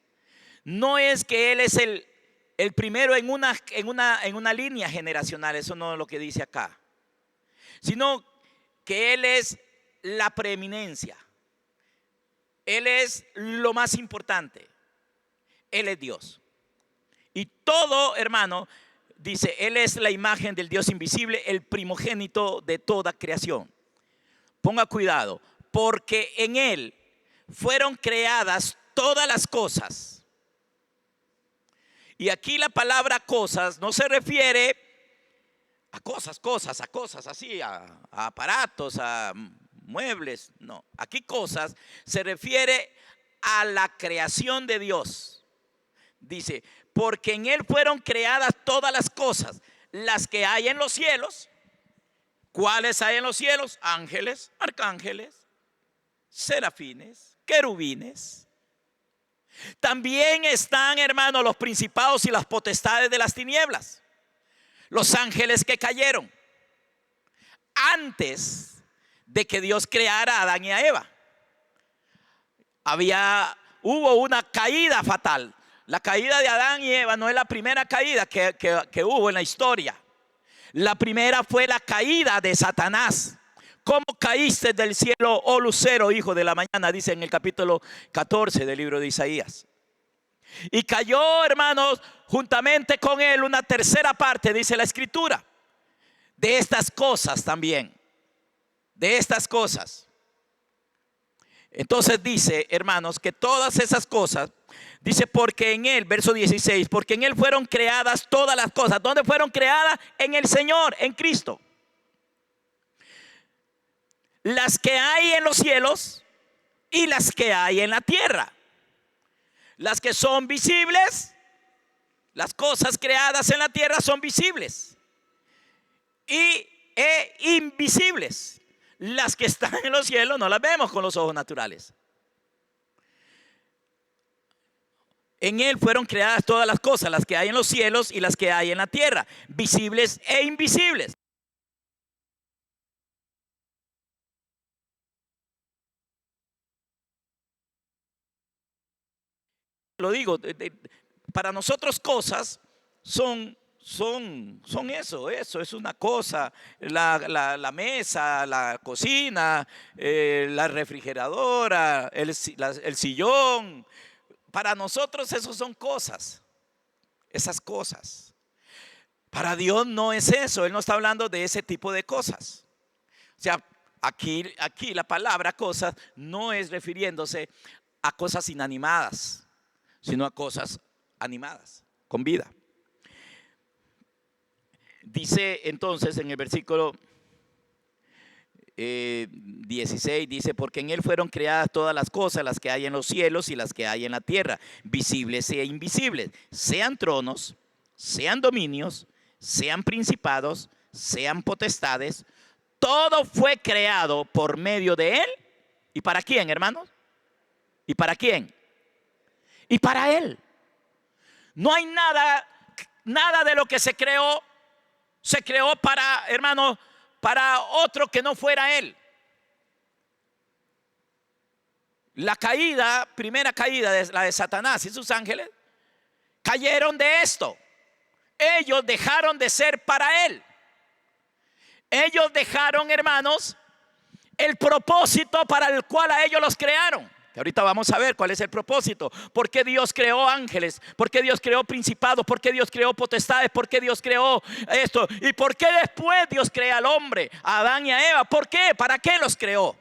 No es que Él es el primero en una línea generacional, eso no es lo que dice acá, sino que Él es la preeminencia. Él es lo más importante. Él es Dios. Y todo, hermano, dice, Él es la imagen del Dios invisible, el primogénito de toda creación. Ponga cuidado, porque en Él fueron creadas todas las cosas. Y aquí la palabra cosas no se refiere a cosas así, a aparatos, a muebles. No, aquí cosas se refiere a la creación de Dios. Dice, porque en Él fueron creadas todas las cosas, las que hay en los cielos. ¿Cuáles hay en los cielos? Ángeles, arcángeles, serafines, querubines. También están, hermanos, los principados y las potestades de las tinieblas, los ángeles que cayeron antes de que Dios creara a Adán y a Eva. Hubo una caída fatal. La caída de Adán y Eva no es la primera caída que hubo en la historia. La primera fue la caída de Satanás. ¿Cómo caíste del cielo, oh lucero, hijo de la mañana? Dice en el capítulo 14 del libro de Isaías. Y cayó, hermanos, juntamente con él una tercera parte, dice la Escritura, de estas cosas también. De estas cosas. Entonces dice, hermanos, que todas esas cosas, dice, porque en Él, verso 16, porque en Él fueron creadas todas las cosas. ¿Dónde fueron creadas? En el Señor, en Cristo. Las que hay en los cielos y las que hay en la tierra. Las que son visibles, las cosas creadas en la tierra son visibles e invisibles. Las que están en los cielos no las vemos con los ojos naturales. En Él fueron creadas todas las cosas, las que hay en los cielos y las que hay en la tierra, visibles e invisibles. Lo digo, para nosotros cosas son eso es una cosa, la mesa, la cocina, la refrigeradora, el sillón. Para nosotros esos son cosas, esas cosas. Para Dios no es eso, Él no está hablando de ese tipo de cosas. O sea, aquí la palabra cosas no es refiriéndose a cosas inanimadas, sino a cosas animadas, con vida. Dice entonces en el versículo 16, dice, porque en Él fueron creadas todas las cosas, las que hay en los cielos y las que hay en la tierra, visibles e invisibles, sean tronos, sean dominios, sean principados, sean potestades. Todo fue creado por medio de Él. ¿Y para quién, hermanos? ¿Y para quién? Y para Él. No hay nada de lo que se creó para, hermano, para otro que no fuera Él. La primera caída de la de Satanás y sus ángeles, cayeron de esto. Ellos dejaron de ser para Él. Ellos dejaron, hermanos, el propósito para el cual a ellos los crearon. Que ahorita vamos a ver cuál es el propósito. ¿Por qué Dios creó ángeles? ¿Por qué Dios creó principados? ¿Por qué Dios creó potestades? ¿Por qué Dios creó esto? ¿Y por qué después Dios crea al hombre, a Adán y a Eva? ¿Por qué? ¿Para qué los creó?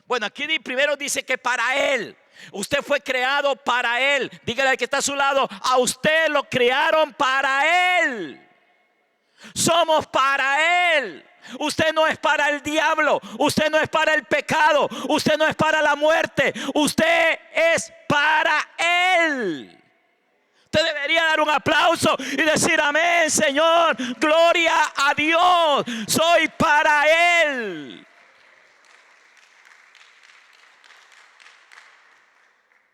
Bueno, aquí primero dice que para Él. Usted fue creado para Él. Dígale al que está a su lado, a usted lo crearon para Él. Somos para Él. Usted no es para el diablo, usted no es para el pecado, usted no es para la muerte, usted es para Él. Usted debería dar un aplauso y decir amén, Señor, gloria a Dios, soy para Él.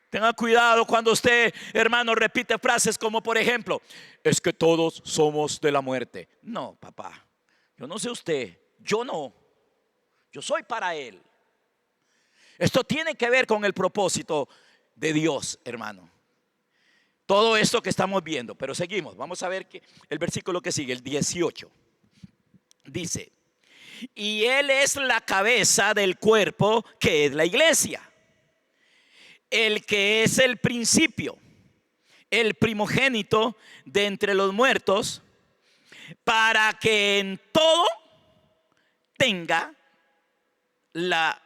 Tenga cuidado cuando usted, hermano, repite frases como por ejemplo, es que todos somos de la muerte. No, papá. Yo no sé usted, yo no. Yo soy para Él. Esto tiene que ver con el propósito de Dios, hermano. Todo esto que estamos viendo, pero seguimos. Vamos a ver el versículo que sigue, el 18. Dice, y Él es la cabeza del cuerpo que es la iglesia. El que es el principio, el primogénito de entre los muertos, para que en todo tenga la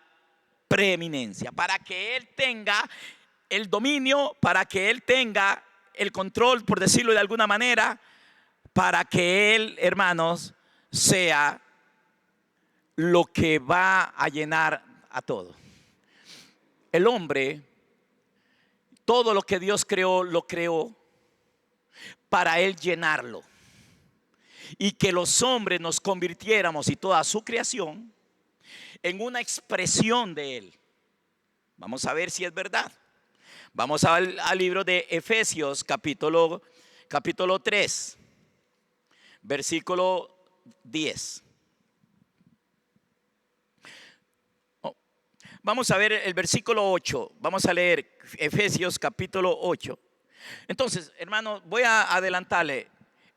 preeminencia, para que Él tenga el dominio, para que Él tenga el control, por decirlo de alguna manera, para que Él, hermanos, sea lo que va a llenar a todo. El hombre, todo lo que Dios creó, lo creó para Él llenarlo. Y que los hombres nos convirtiéramos y toda su creación en una expresión de Él. Vamos a ver si es verdad. Vamos al libro de Efesios capítulo 3, versículo 10. Vamos a ver el versículo 8. Vamos a leer Efesios capítulo 8. Entonces, hermano, voy a adelantarle.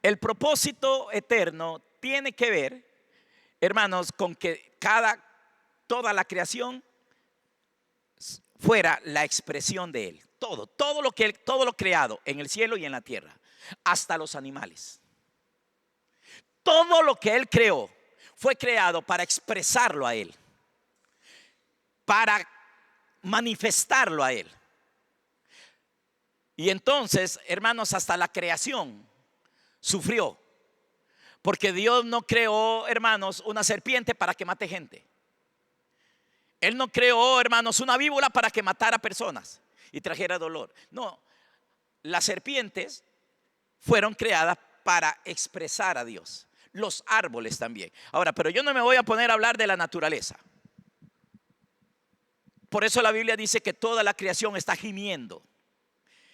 El propósito eterno tiene que ver, hermanos, con que toda la creación fuera la expresión de Él. Todo lo creado en el cielo y en la tierra, hasta los animales. Todo lo que Él creó fue creado para expresarlo a Él, para manifestarlo a Él. Y entonces, hermanos, hasta la creación sufrió, porque Dios no creó, hermanos, una serpiente para que mate gente. Él no creó, hermanos, una víbora para que matara personas y trajera dolor. No, las serpientes fueron creadas para expresar a Dios. Los árboles también. Ahora, pero yo no me voy a poner a hablar de la naturaleza. Por eso la Biblia dice que toda la creación está gimiendo,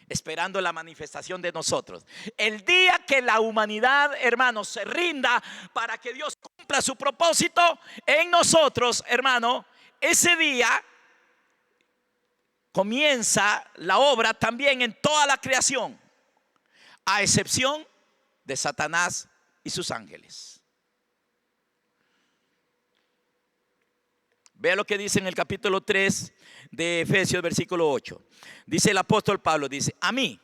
esperando la manifestación de nosotros. El día que la humanidad, hermanos, se rinda para que Dios cumpla su propósito en nosotros, hermano, ese día comienza la obra también en toda la creación, a excepción de Satanás y sus ángeles. Vea lo que dice en el capítulo 3 de Efesios, versículo 8. Dice el apóstol Pablo, dice, a mí,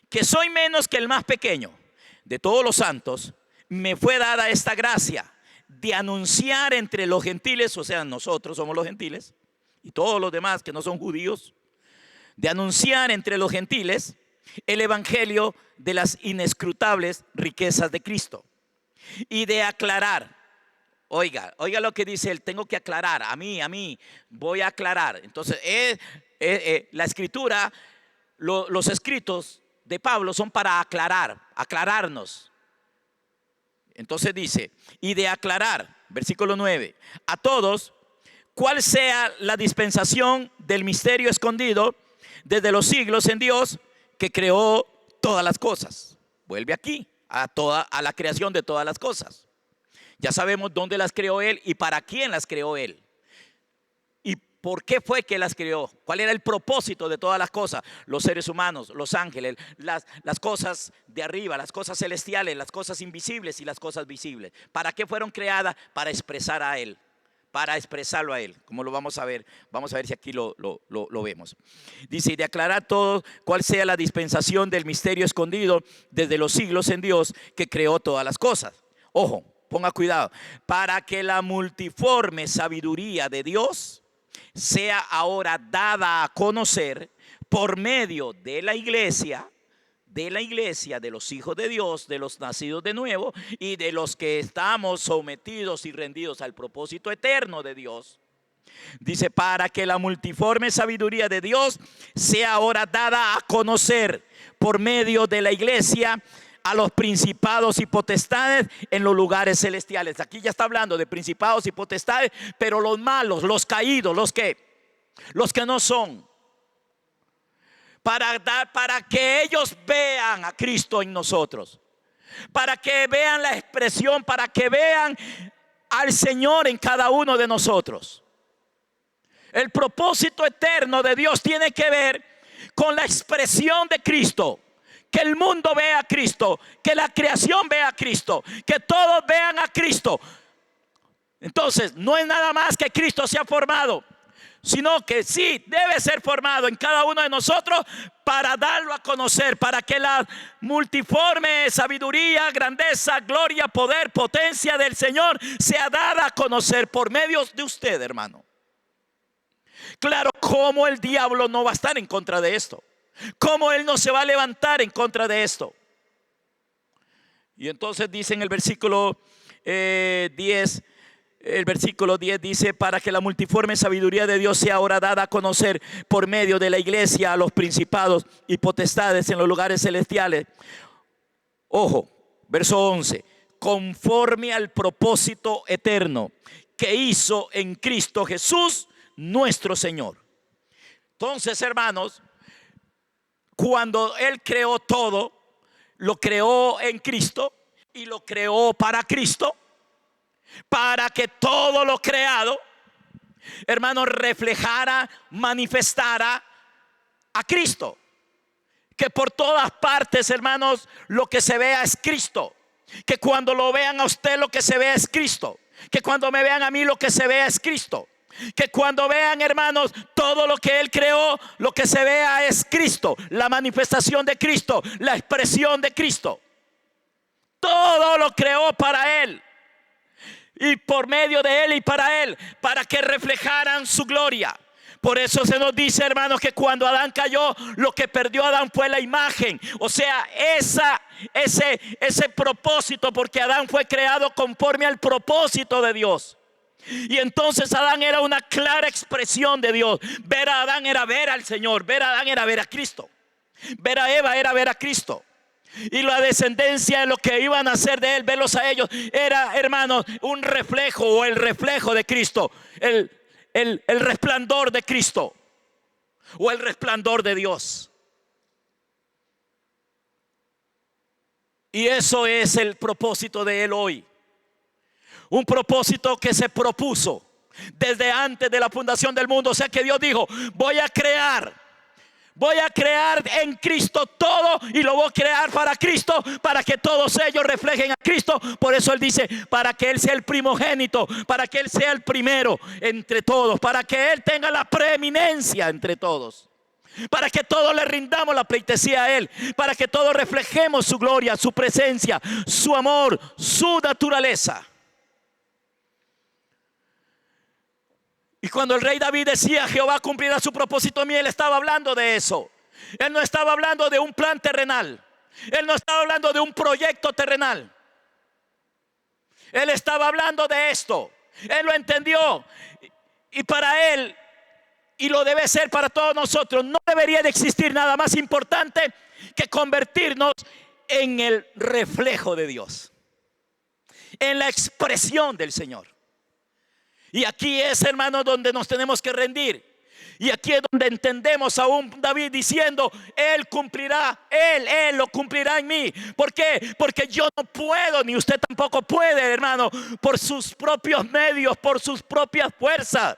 que soy menos que el más pequeño de todos los santos, me fue dada esta gracia de anunciar entre los gentiles, o sea, nosotros somos los gentiles, y todos los demás que no son judíos, de anunciar entre los gentiles el evangelio de las inescrutables riquezas de Cristo, y de aclarar. Oiga lo que dice él, tengo que aclarar, a mí, voy a aclarar. Entonces, la escritura, los escritos de Pablo son para aclararnos. Entonces dice, y de aclarar, versículo 9, a todos, cuál sea la dispensación del misterio escondido desde los siglos en Dios, que creó todas las cosas. Vuelve aquí, a la creación de todas las cosas. Ya sabemos dónde las creó Él y para quién las creó Él. ¿Y por qué fue que las creó? ¿Cuál era el propósito de todas las cosas? Los seres humanos, los ángeles, las cosas de arriba, las cosas celestiales, las cosas invisibles y las cosas visibles. ¿Para qué fueron creadas? Para expresar a Él, para expresarlo a Él, como lo vamos a ver si aquí lo vemos. Dice, y de aclarar todo cuál sea la dispensación del misterio escondido desde los siglos en Dios, que creó todas las cosas. Ojo, ponga cuidado, para que la multiforme sabiduría de Dios sea ahora dada a conocer por medio de la iglesia, de los hijos de Dios, de los nacidos de nuevo y de los que estamos sometidos y rendidos al propósito eterno de Dios. Dice, para que la multiforme sabiduría de Dios sea ahora dada a conocer por medio de la iglesia a los principados y potestades en los lugares celestiales. Aquí ya está hablando de principados y potestades, pero los malos, los caídos, los que no son. Para que ellos vean a Cristo en nosotros, para que vean la expresión, para que vean al Señor en cada uno de nosotros. El propósito eterno de Dios tiene que ver con la expresión de Cristo. Que el mundo vea a Cristo, que la creación vea a Cristo, que todos vean a Cristo. Entonces, no es nada más que Cristo se ha formado, sino que sí debe ser formado en cada uno de nosotros para darlo a conocer, para que la multiforme sabiduría, grandeza, gloria, poder, potencia del Señor sea dada a conocer por medio de usted, hermano. Claro, como el diablo no va a estar en contra de esto, como él no se va a levantar en contra de esto. Y entonces dice en el versículo 10, el versículo 10 dice, para que la multiforme sabiduría de Dios sea ahora dada a conocer por medio de la iglesia a los principados y potestades en los lugares celestiales. Ojo, verso 11, conforme al propósito eterno que hizo en Cristo Jesús nuestro Señor. Entonces, hermanos, cuando Él creó todo, lo creó en Cristo y lo creó para Cristo, para que todo lo creado, hermanos, reflejara, manifestara a Cristo. Que por todas partes, hermanos, lo que se vea es Cristo. Que cuando lo vean a usted, lo que se vea es Cristo. Que cuando me vean a mí, lo que se vea es Cristo. Que cuando vean, hermanos, todo lo que Él creó, lo que se vea es Cristo. La manifestación de Cristo, la expresión de Cristo. Todo lo creó para Él y por medio de Él y para Él, para que reflejaran su gloria. Por eso se nos dice, hermanos, que cuando Adán cayó, lo que perdió Adán fue la imagen. O sea, ese propósito, porque Adán fue creado conforme al propósito de Dios. Y entonces Adán era una clara expresión de Dios. Ver a Adán era ver al Señor. Ver a Adán era ver a Cristo. Ver a Eva era ver a Cristo. Y la descendencia de lo que iban a hacer de él, verlos a ellos, era, hermanos, un reflejo o el reflejo de Cristo. El resplandor de Cristo o el resplandor de Dios. Y eso es el propósito de Él hoy. Un propósito que se propuso desde antes de la fundación del mundo. O sea que Dios dijo, voy a crear en Cristo todo, y lo voy a crear para Cristo, para que todos ellos reflejen a Cristo. Por eso Él dice, para que Él sea el primogénito, para que Él sea el primero entre todos, para que Él tenga la preeminencia entre todos, para que todos le rindamos la pleitesía a Él, para que todos reflejemos su gloria, su presencia, su amor, su naturaleza. Y cuando el rey David decía, Jehová cumplirá su propósito en mí, él estaba hablando de eso. Él no estaba hablando de un plan terrenal. Él no estaba hablando de un proyecto terrenal. Él estaba hablando de esto. Él lo entendió. Y para él, y lo debe ser para todos nosotros, no debería de existir nada más importante que convertirnos en el reflejo de Dios, en la expresión del Señor. Y aquí es, hermanos, donde nos tenemos que rendir. Y aquí es donde entendemos a un David diciendo, Él cumplirá, Él lo cumplirá en mí. ¿Por qué? Porque yo no puedo, ni usted tampoco puede, hermano, por sus propios medios, por sus propias fuerzas.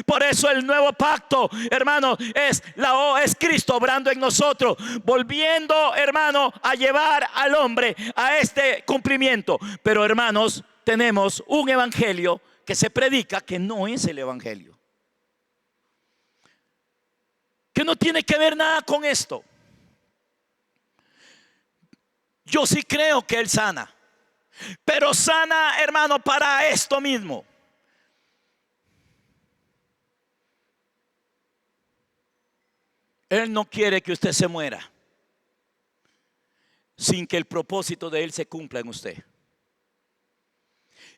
Por eso el nuevo pacto, hermano, es Cristo obrando en nosotros, volviendo, hermano, a llevar al hombre a este cumplimiento. Pero, hermanos, tenemos un evangelio que se predica que no es el evangelio, que no tiene que ver nada con esto. Yo sí creo que Él sana, pero sana, hermano, para esto mismo. Él no quiere que usted se muera sin que el propósito de Él se cumpla en usted.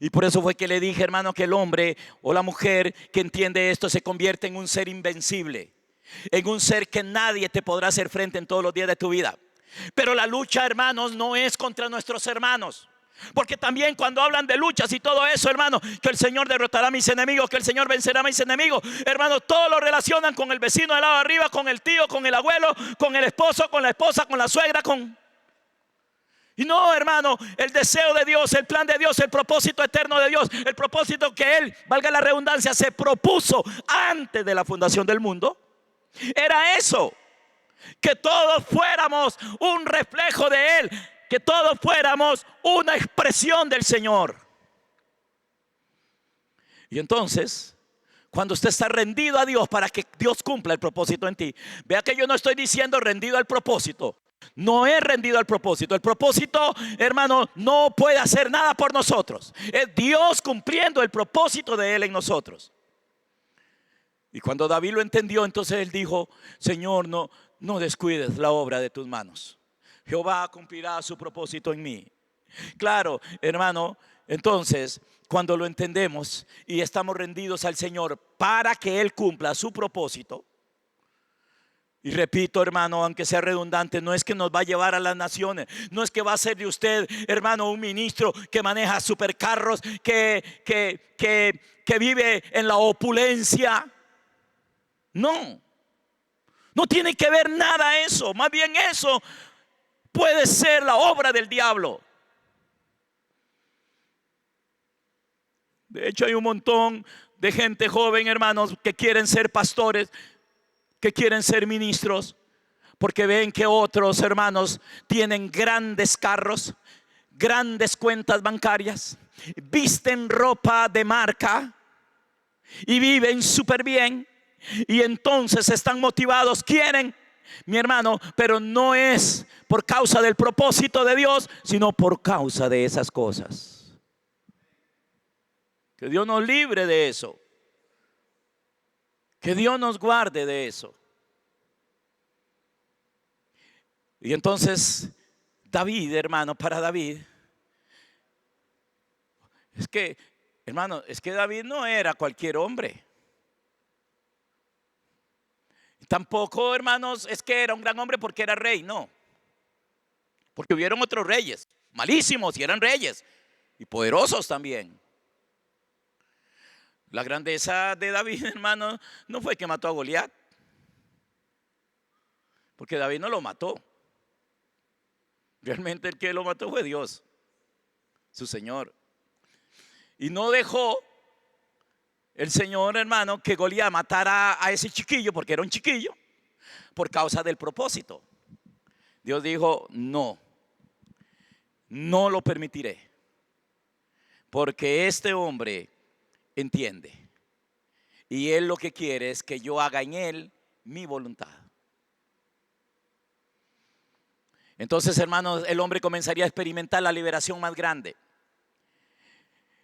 Y por eso fue que le dije, hermano, que el hombre o la mujer que entiende esto se convierte en un ser invencible, en un ser que nadie te podrá hacer frente en todos los días de tu vida. Pero la lucha, hermanos, no es contra nuestros hermanos. Porque también cuando hablan de luchas y todo eso, hermano, que el Señor derrotará a mis enemigos, que el Señor vencerá a mis enemigos, hermano, todo lo relacionan con el vecino del lado de arriba, con el tío, con el abuelo, con el esposo, con la esposa, con la suegra, Y no, hermano, el deseo de Dios, el plan de Dios, el propósito eterno de Dios, el propósito que Él, valga la redundancia, se propuso antes de la fundación del mundo, era eso: que todos fuéramos un reflejo de Él, que todos fuéramos una expresión del Señor. Y entonces, cuando usted está rendido a Dios para que Dios cumpla el propósito en ti, vea que yo no estoy diciendo rendido al propósito. No es rendido al propósito. El propósito, hermano, no puede hacer nada por nosotros. Es Dios cumpliendo el propósito de Él en nosotros. Y cuando David lo entendió, entonces él dijo: Señor, no descuides la obra de tus manos. Jehová cumplirá su propósito en mí. Claro, hermano, entonces cuando lo entendemos y estamos rendidos al Señor para que Él cumpla su propósito, y repito, hermano, aunque sea redundante, no es que nos va a llevar a las naciones, no es que va a ser de usted, hermano, un ministro que maneja supercarros, que vive en la opulencia. No tiene que ver nada eso. Más bien eso puede ser la obra del diablo. De hecho, hay un montón de gente joven, hermanos, que quieren ser pastores, que quieren ser ministros, porque ven que otros hermanos tienen grandes carros, grandes cuentas bancarias, visten ropa de marca y viven súper bien. Y entonces están motivados, quieren, mi hermano, pero no es por causa del propósito de Dios, sino por causa de esas cosas. Que Dios nos libre de eso. Que Dios nos guarde de eso. Y entonces David, hermano, para David, es que David no era cualquier hombre. Tampoco, hermanos, es que era un gran hombre porque era rey, no. Porque hubieron otros reyes, malísimos, y eran reyes, y poderosos también. La grandeza de David, hermano, no fue que mató a Goliat, porque David no lo mató. Realmente el que lo mató fue Dios, su Señor. Y no dejó el Señor, hermano, que Goliat matara a ese chiquillo, porque era un chiquillo, por causa del propósito. Dios dijo: no lo permitiré, porque este hombre entiende, y él lo que quiere es que yo haga en él mi voluntad. Entonces, hermanos, el hombre comenzaría a experimentar la liberación más grande.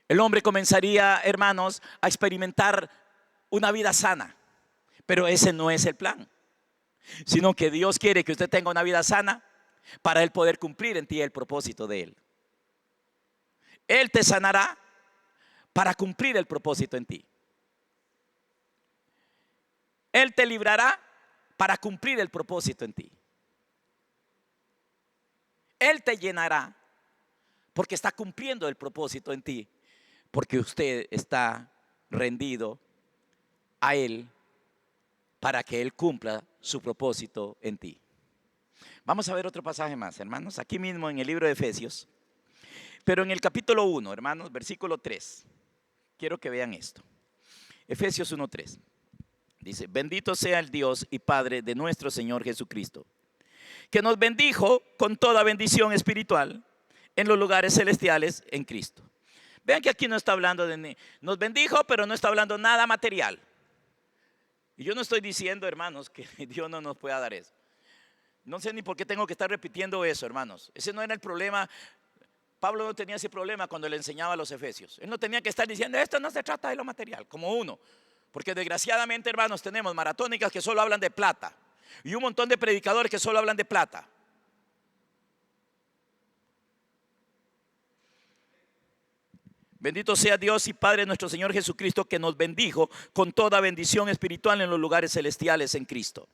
El hombre comenzaría, hermanos, a experimentar una vida sana. Pero ese no es el plan, sino que Dios quiere que usted tenga una vida sana para Él poder cumplir en ti el propósito de Él. Él te sanará para cumplir el propósito en ti. Él te librará para cumplir el propósito en ti. Él te llenará porque está cumpliendo el propósito en ti, porque usted está rendido a Él para que Él cumpla su propósito en ti. Vamos a ver otro pasaje más, hermanos, aquí mismo en el libro de Efesios, pero en el capítulo 1, hermanos, versículo 3. Quiero que vean esto. Efesios 1:3 dice: bendito sea el Dios y Padre de nuestro Señor Jesucristo, que nos bendijo con toda bendición espiritual en los lugares celestiales en Cristo. Vean que aquí no está hablando nos bendijo, pero no está hablando nada material. Y yo no estoy diciendo, hermanos, que Dios no nos pueda dar eso. No sé ni por qué tengo que estar repitiendo eso, hermanos. Ese no era el problema. Pablo no tenía ese problema cuando le enseñaba a los efesios. Él no tenía que estar diciendo, esto no se trata de lo material, como uno. Porque desgraciadamente, hermanos, tenemos maratónicas que solo hablan de plata. Y un montón de predicadores que solo hablan de plata. Bendito sea Dios y Padre nuestro Señor Jesucristo, que nos bendijo con toda bendición espiritual en los lugares celestiales en Cristo,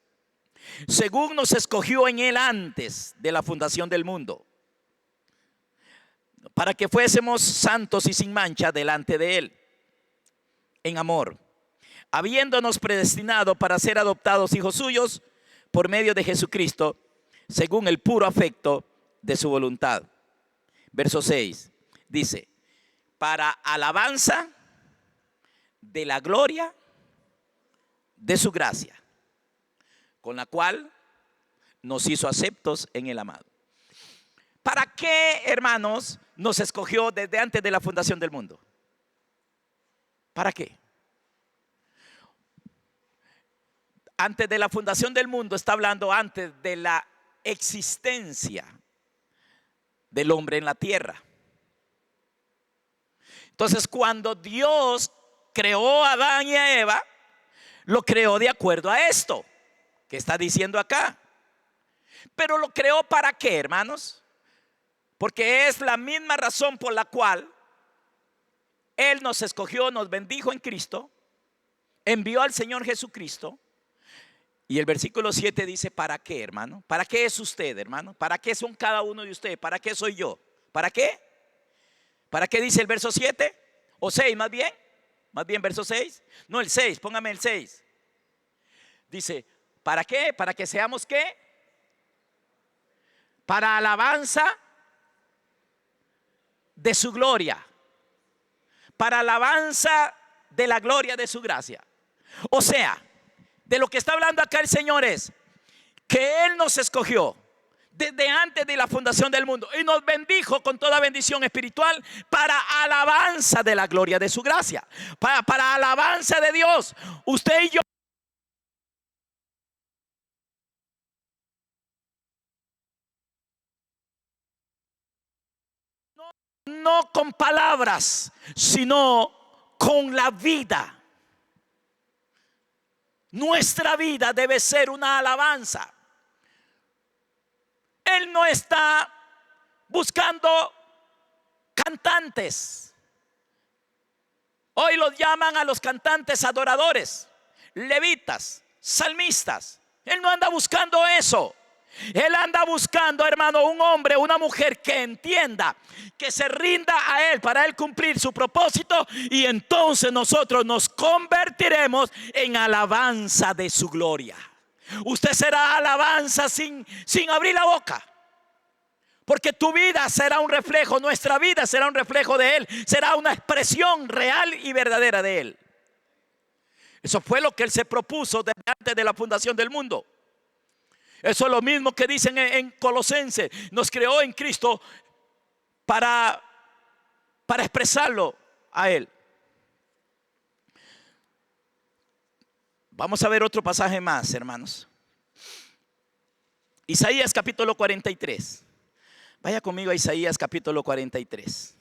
según nos escogió en Él antes de la fundación del mundo, para que fuésemos santos y sin mancha delante de Él, en amor, habiéndonos predestinado para ser adoptados hijos suyos por medio de Jesucristo, según el puro afecto de su voluntad. Verso 6 dice, para alabanza de la gloria de su gracia, con la cual nos hizo aceptos en el amado. ¿Para qué, hermanos, nos escogió desde antes de la fundación del mundo? ¿Para qué? Antes de la fundación del mundo está hablando antes de la existencia del hombre en la tierra. Entonces, cuando Dios creó a Adán y a Eva, lo creó de acuerdo a esto que está diciendo acá. Pero lo creó ¿para qué, hermanos? Porque es la misma razón por la cual Él nos escogió, nos bendijo en Cristo, envió al Señor Jesucristo. Y el versículo 7 dice, ¿para qué, hermano? ¿Para qué es usted, hermano? ¿Para qué son cada uno de ustedes? ¿Para qué soy yo? ¿Para qué? ¿Para qué dice el verso 7? ¿O 6 más bien? Más bien verso 6. No, el 6, póngame el 6. Dice, ¿para qué? ¿Para que seamos qué? Para alabanza de su gloria. Para alabanza de la gloria de su gracia. O sea, de lo que está hablando acá el Señor es que Él nos escogió desde antes de la fundación del mundo y nos bendijo con toda bendición espiritual para alabanza de la gloria de su gracia, para alabanza de Dios. Usted y yo no con palabras, sino con la vida. Nuestra vida debe ser una alabanza. Él no está buscando cantantes. Hoy los llaman a los cantantes adoradores, levitas, salmistas. Él no anda buscando eso. Él anda buscando, hermano, un hombre, una mujer que entienda, que se rinda a Él para Él cumplir su propósito. Y entonces nosotros nos convertiremos en alabanza de su gloria. Usted será alabanza sin abrir la boca, porque tu vida será un reflejo, nuestra vida será un reflejo de Él, será una expresión real y verdadera de Él. Eso fue lo que Él se propuso desde antes de la fundación del mundo. Eso es lo mismo que dicen en Colosenses. Nos creó en Cristo para expresarlo a Él. Vamos a ver otro pasaje más, hermanos. Isaías capítulo 43. Vaya conmigo a Isaías capítulo 43,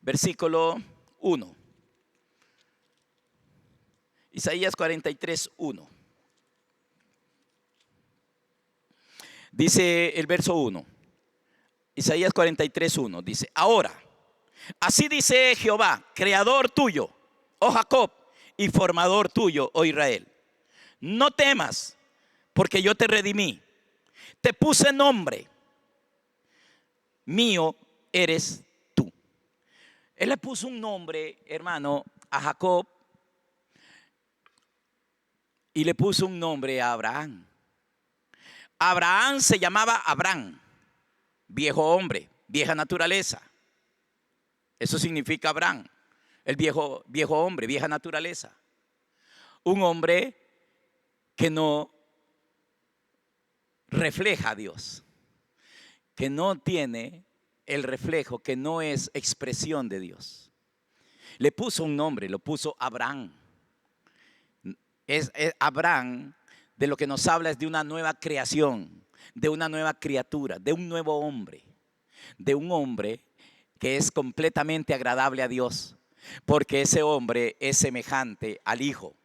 versículo 1. Isaías 43, 1. Dice el verso 1. Isaías 43, 1. Dice, ahora, así dice Jehová, creador tuyo, oh Jacob, y formador tuyo, oh Israel. No temas, porque yo te redimí. Te puse nombre. Mío eres tú. Él le puso un nombre, hermano, a Jacob, y le puso un nombre a Abraham. Abraham se llamaba Abraham, viejo hombre, vieja naturaleza. Eso significa Abraham, el viejo hombre, vieja naturaleza. Un hombre que no refleja a Dios, que no tiene el reflejo, que no es expresión de Dios. Le puso un nombre, lo puso Abraham. Es Abraham, de lo que nos habla es de una nueva creación, de una nueva criatura, de un nuevo hombre, de un hombre que es completamente agradable a Dios, porque ese hombre es semejante al Hijo.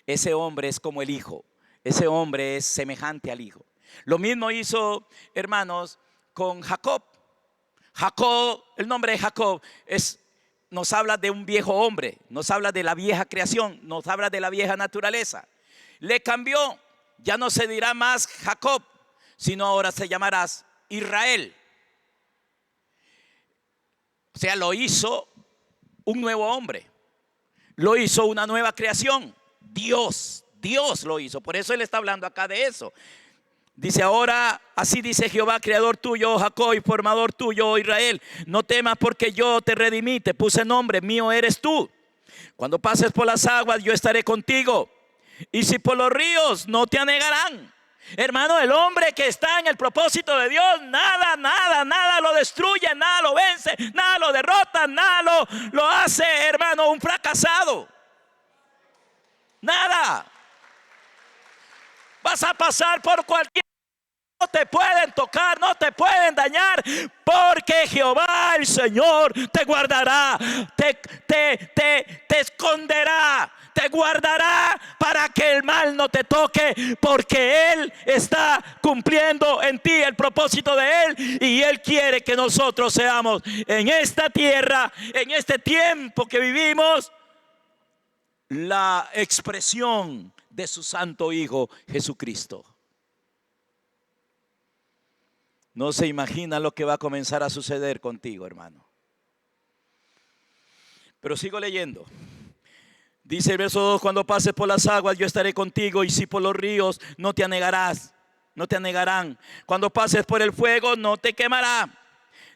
Ese hombre es como el Hijo. Ese hombre es semejante al Hijo. Lo mismo hizo, hermanos, con Jacob. Jacob, el nombre de Jacob nos habla de un viejo hombre, nos habla de la vieja creación, nos habla de la vieja naturaleza. Le cambió, ya no se dirá más Jacob, sino ahora se llamarás Israel. O sea, lo hizo un nuevo hombre, lo hizo una nueva creación. Dios lo hizo, por eso él está hablando acá de eso. Dice ahora, así dice Jehová, creador tuyo, oh Jacob, y formador tuyo, oh Israel. No temas porque yo te redimí, te puse nombre, mío eres tú. Cuando pases por las aguas, yo estaré contigo. Y si por los ríos, no te anegarán. Hermano, el hombre que está en el propósito de Dios, nada lo destruye, nada lo vence, nada lo derrota, nada lo hace, hermano, un fracasado. Nada. Vas a pasar por cualquier... No te pueden tocar, no te pueden dañar, porque Jehová el Señor te guardará, te esconderá, te guardará para que el mal no te toque, porque Él está cumpliendo en ti el propósito de Él, y Él quiere que nosotros seamos en esta tierra, en este tiempo que vivimos, la expresión de su santo Hijo Jesucristo. No se imagina lo que va a comenzar a suceder contigo, hermano. Pero sigo leyendo. Dice el verso 2, cuando pases por las aguas yo estaré contigo, y si por los ríos no te anegarás, no te anegarán. Cuando pases por el fuego no te quemará,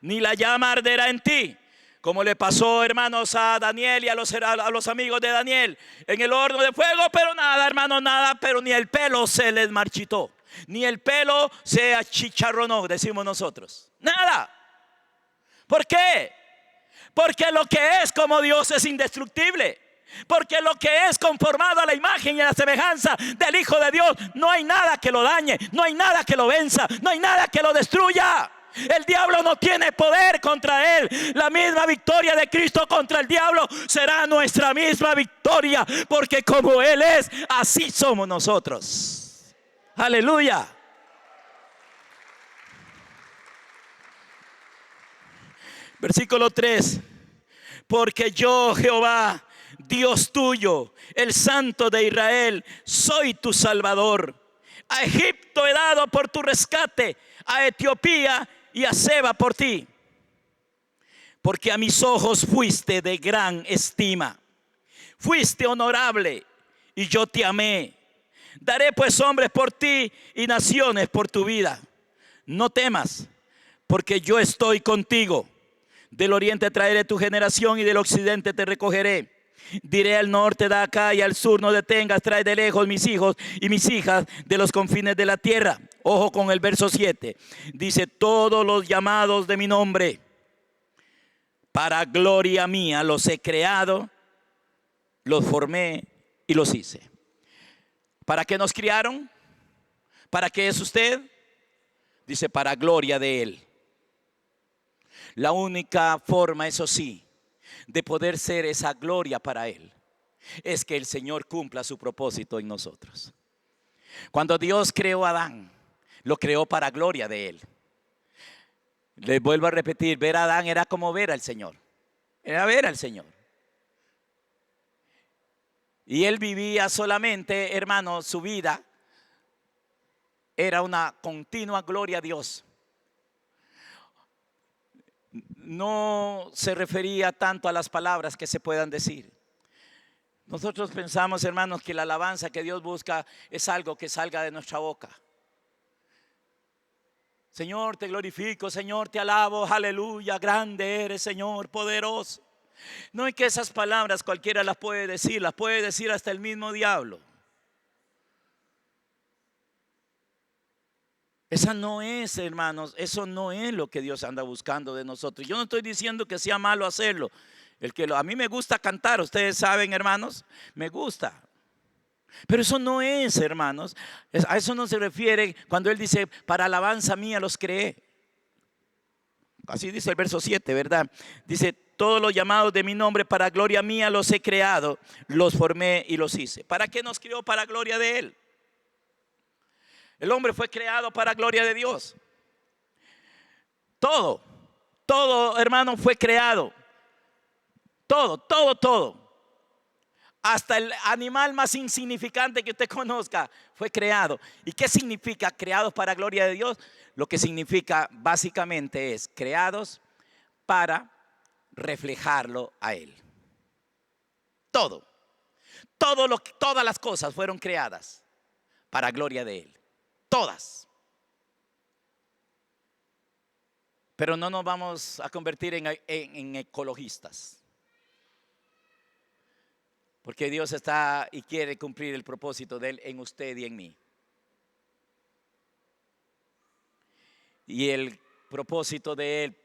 ni la llama arderá en ti. Como le pasó, hermanos, a Daniel y a los amigos de Daniel en el horno de fuego, pero nada, hermano, nada, pero ni el pelo se les marchitó. Ni el pelo se achicharronó, decimos nosotros. Nada. ¿Por qué? Porque lo que es como Dios es indestructible. Porque lo que es conformado a la imagen y a la semejanza del Hijo de Dios, no hay nada que lo dañe, no hay nada que lo venza, no hay nada que lo destruya. El diablo no tiene poder contra él. La misma victoria de Cristo contra el diablo será nuestra misma victoria, porque como Él es, así somos nosotros. Aleluya. Versículo 3. Porque yo, Jehová, Dios tuyo, el Santo de Israel, soy tu Salvador. A Egipto he dado por tu rescate, a Etiopía y a Seba por ti. Porque a mis ojos fuiste de gran estima, fuiste honorable y yo te amé. Daré pues hombres por ti y naciones por tu vida. No temas, porque yo estoy contigo. Del oriente traeré tu generación y del occidente te recogeré. Diré al norte, da acá, y al sur no detengas, trae de lejos mis hijos y mis hijas de los confines de la tierra. Ojo con el verso 7. Dice, todos los llamados de mi nombre, para gloria mía los he creado, los formé y los hice. ¿Para qué nos criaron? ¿Para qué es usted? Dice, para gloria de Él. La única forma, eso sí, de poder ser esa gloria para Él, es que el Señor cumpla su propósito en nosotros. Cuando Dios creó a Adán, lo creó para gloria de Él. Les vuelvo a repetir, ver a Adán era como ver al Señor. Era ver al Señor. Y él vivía solamente, hermanos, su vida era una continua gloria a Dios. No se refería tanto a las palabras que se puedan decir. Nosotros pensamos, hermanos, que la alabanza que Dios busca es algo que salga de nuestra boca. Señor, te glorifico, Señor, te alabo, aleluya, grande eres, Señor, poderoso. No es que esas palabras cualquiera las puede decir hasta el mismo diablo. Esa no es, hermanos, eso no es lo que Dios anda buscando de nosotros. Yo no estoy diciendo que sea malo hacerlo. A mí me gusta cantar, ustedes saben, hermanos, me gusta. Pero eso no es, hermanos, a eso no se refiere cuando él dice, para alabanza mía los creé. Así dice el verso 7, ¿verdad? Dice, todos los llamados de mi nombre para gloria mía los he creado, los formé y los hice. ¿Para qué nos creó? Para gloria de él. El hombre fue creado para gloria de Dios. Todo, hermano, fue creado. Todo. Hasta el animal más insignificante que usted conozca fue creado. ¿Y qué significa creados para gloria de Dios? Lo que significa básicamente es creados para reflejarlo a Él. Todas las cosas fueron creadas para gloria de Él. Todas. Pero no nos vamos a convertir en ecologistas. Porque Dios está y quiere cumplir el propósito de Él en usted y en mí. Y el propósito de Él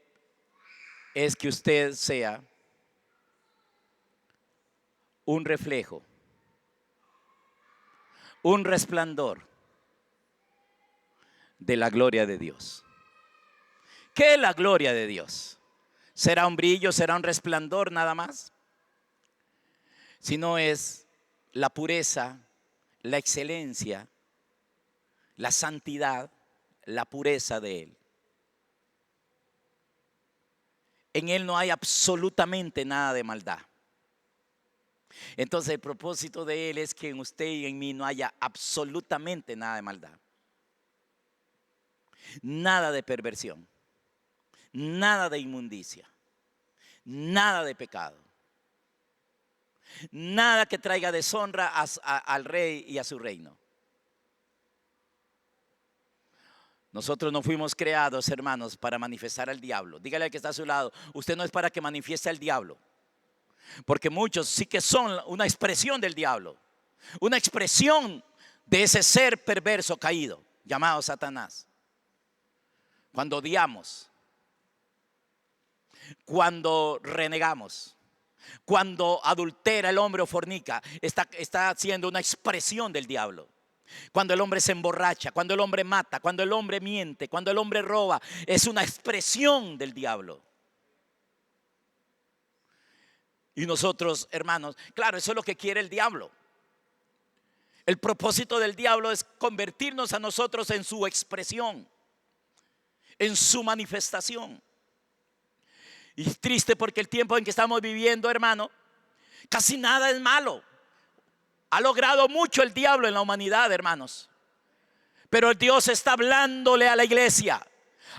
es que usted sea un reflejo, un resplandor de la gloria de Dios. ¿Qué es la gloria de Dios? ¿Será un brillo, será un resplandor nada más? Sino es la pureza, la excelencia, la santidad, la pureza de Él. En Él no hay absolutamente nada de maldad. Entonces el propósito de Él es que en usted y en mí no haya absolutamente nada de maldad. Nada de perversión, nada de inmundicia, nada de pecado. Nada que traiga deshonra al rey y a su reino. Nosotros no fuimos creados, hermanos, para manifestar al diablo. Dígale al que está a su lado, usted no es para que manifieste al diablo. Porque muchos sí que son una expresión del diablo. Una expresión de ese ser perverso caído llamado Satanás. Cuando odiamos, cuando renegamos, cuando adultera el hombre o fornica, está haciendo una expresión del diablo. Cuando el hombre se emborracha, cuando el hombre mata, cuando el hombre miente, cuando el hombre roba, es una expresión del diablo. Y nosotros, hermanos, claro, eso es lo que quiere el diablo. El propósito del diablo es convertirnos a nosotros en su expresión, en su manifestación. Y es triste porque el tiempo en que estamos viviendo, hermano, casi nada es malo. Ha logrado mucho el diablo en la humanidad, hermanos. Pero Dios está hablándole a la iglesia.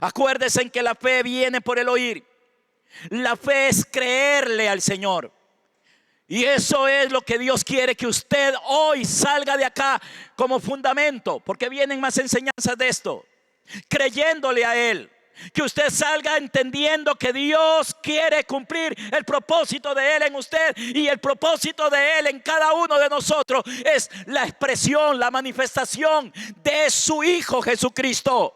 Acuérdense en que la fe viene por el oír. La fe es creerle al Señor. Y eso es lo que Dios quiere que usted hoy salga de acá como fundamento. Porque vienen más enseñanzas de esto. Creyéndole a Él. Que usted salga entendiendo que Dios quiere cumplir el propósito de Él en usted. Y el propósito de Él en cada uno de nosotros es la expresión, la manifestación de su Hijo Jesucristo.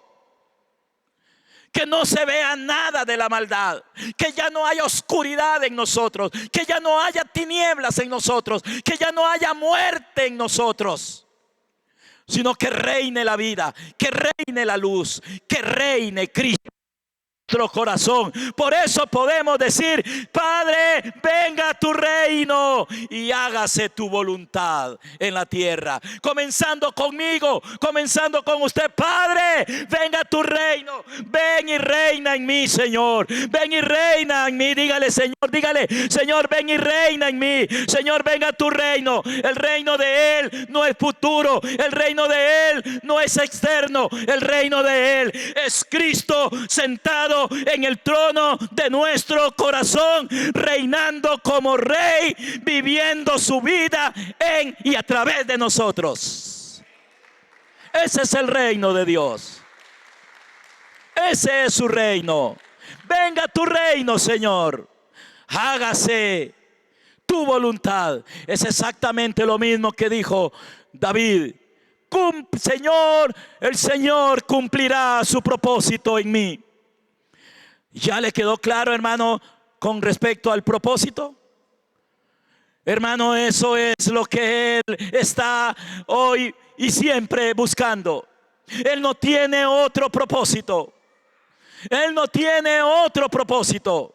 Que no se vea nada de la maldad. Que ya no haya oscuridad en nosotros. Que ya no haya tinieblas en nosotros. Que ya no haya muerte en nosotros. Sino que reine la vida, que reine la luz, que reine Cristo en nuestro corazón. Por eso podemos decir: Padre, venga a tu reino y hágase tu voluntad en la tierra. Comenzando conmigo, comenzando con usted. Padre, venga a tu reino. Ven y reina en mí, Señor. Ven y reina en mí. Dígale, Señor, ven y reina en mí. Señor, venga a tu reino. El reino de Él no es futuro. El reino de Él no es externo. El reino de Él es Cristo sentado en el trono de nuestro corazón, reinando como rey, viviendo su vida en y a través de nosotros. Ese es el reino de Dios. Ese es su reino. Venga tu reino, Señor. Hágase tu voluntad. Es exactamente lo mismo que dijo David. Señor, el Señor cumplirá su propósito en mí. Ya le quedó claro, hermano, con respecto al propósito? Hermano, eso es lo que Él está hoy y siempre buscando. Él no tiene otro propósito. Él no tiene otro propósito.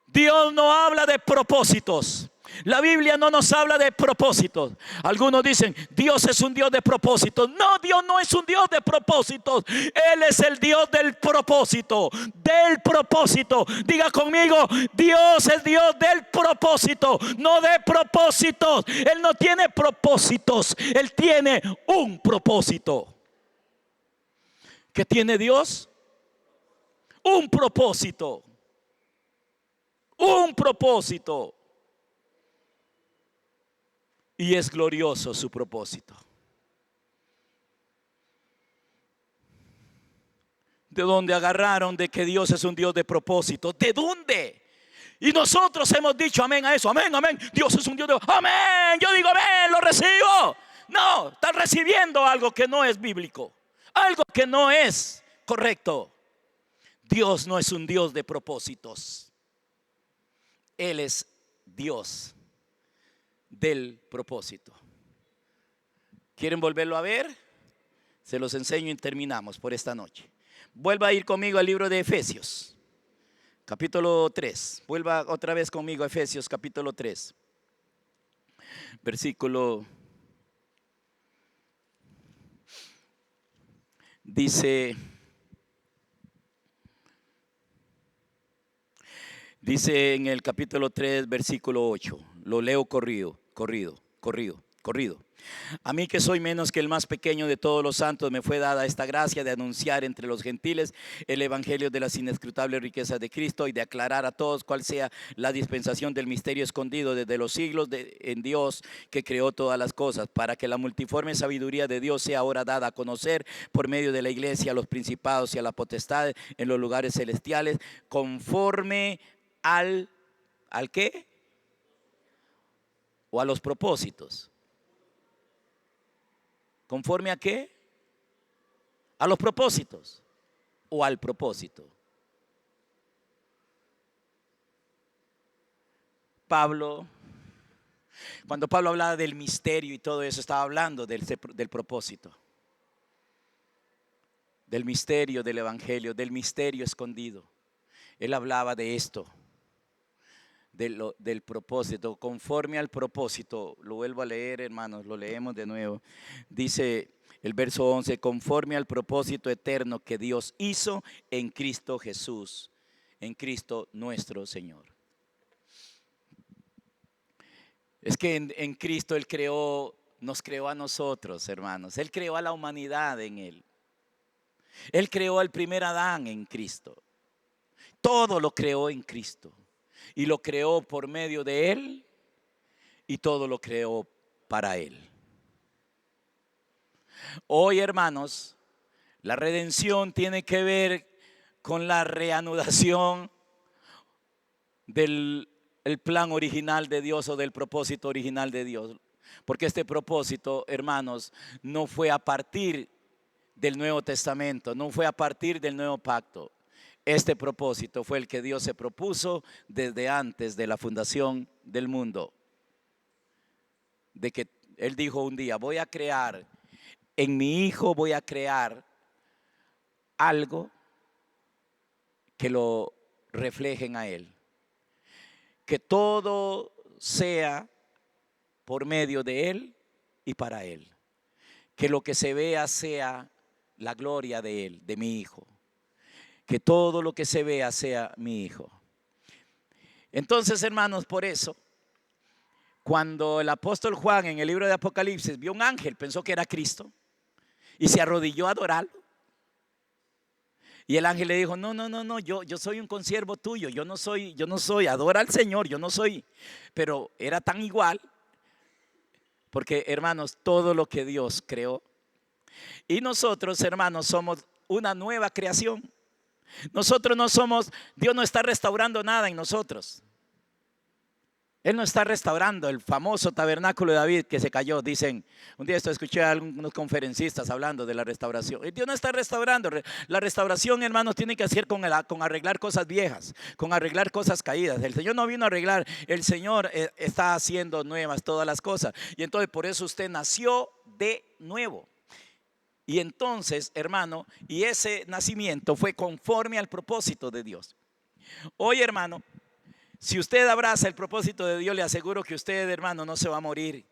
Dios no habla de propósitos. La Biblia no nos habla de propósitos. Algunos dicen, Dios es un Dios de propósitos. No, Dios no es un Dios de propósitos. Él es el Dios del propósito. Del propósito. Diga conmigo, Dios es Dios del propósito, no de propósitos. Él no tiene propósitos. Él tiene un propósito. ¿Qué tiene Dios? Un propósito. Un propósito. Y es glorioso su propósito. ¿De dónde agarraron de que Dios es un Dios de propósito? ¿De dónde? Y nosotros hemos dicho amén a eso. Amén, amén. Dios es un Dios de... Amén. Yo digo amén, lo recibo. No, están recibiendo algo que no es bíblico. Algo que no es correcto. Dios no es un Dios de propósitos. Él es Dios del propósito. ¿Quieren volverlo a ver? Se los enseño y terminamos por esta noche. Vuelva a ir conmigo al libro de Efesios, capítulo 3. Vuelva otra vez conmigo a Efesios, capítulo 3. Versículo... Dice en el capítulo 3, versículo 8. Lo leo corrido. A mí, que soy menos que el más pequeño de todos los santos, me fue dada esta gracia de anunciar entre los gentiles el evangelio de las inescrutables riquezas de Cristo, y de aclarar a todos cuál sea la dispensación del misterio escondido desde los siglos en Dios, que creó todas las cosas, para que la multiforme sabiduría de Dios sea ahora dada a conocer por medio de la iglesia a los principados y a las potestades en los lugares celestiales, conforme ¿al qué? ¿O a los propósitos? ¿Conforme a qué? ¿A los propósitos o al propósito? Cuando Pablo hablaba del misterio y todo eso, estaba hablando del propósito, del misterio del evangelio, del misterio escondido. Él hablaba de esto, del propósito, conforme al propósito. Lo vuelvo a leer, hermanos, lo leemos de nuevo. Dice el verso 11, conforme al propósito eterno que Dios hizo en Cristo Jesús, en Cristo nuestro Señor. Es que en Cristo Él nos creó a nosotros, hermanos. Él creó a la humanidad en Él. Él creó al primer Adán en Cristo. Todo lo creó en Cristo. Y lo creó por medio de Él, y todo lo creó para Él. Hoy, hermanos, la redención tiene que ver con la reanudación del plan original de Dios, o del propósito original de Dios. Porque este propósito, hermanos, no fue a partir del Nuevo Testamento, no fue a partir del Nuevo Pacto. Este propósito fue el que Dios se propuso desde antes de la fundación del mundo. De que Él dijo un día, voy a crear, en mi Hijo voy a crear algo que lo reflejen a Él. Que todo sea por medio de Él y para Él. Que lo que se vea sea la gloria de Él, de mi Hijo. Que todo lo que se vea sea mi Hijo. Entonces, hermanos, por eso, cuando el apóstol Juan en el libro de Apocalipsis vio un ángel, pensó que era Cristo y se arrodilló a adorarlo. Y el ángel le dijo, no, yo soy un consiervo tuyo, yo no soy, adora al Señor, yo no soy. Pero era tan igual, porque, hermanos, todo lo que Dios creó. Y nosotros, hermanos, somos una nueva creación. Nosotros no somos, Dios no está restaurando nada en nosotros. Él no está restaurando el famoso tabernáculo de David que se cayó. Dicen, un día escuché a algunos conferencistas hablando de la restauración. Y Dios no está restaurando. La restauración, hermanos, tiene que hacer con arreglar cosas viejas, con arreglar cosas caídas. El Señor no vino a arreglar, el Señor está haciendo nuevas todas las cosas. Y entonces por eso usted nació de nuevo. Y entonces, hermano, y ese nacimiento fue conforme al propósito de Dios. Hoy, hermano, si usted abraza el propósito de Dios, le aseguro que usted, hermano, no se va a morir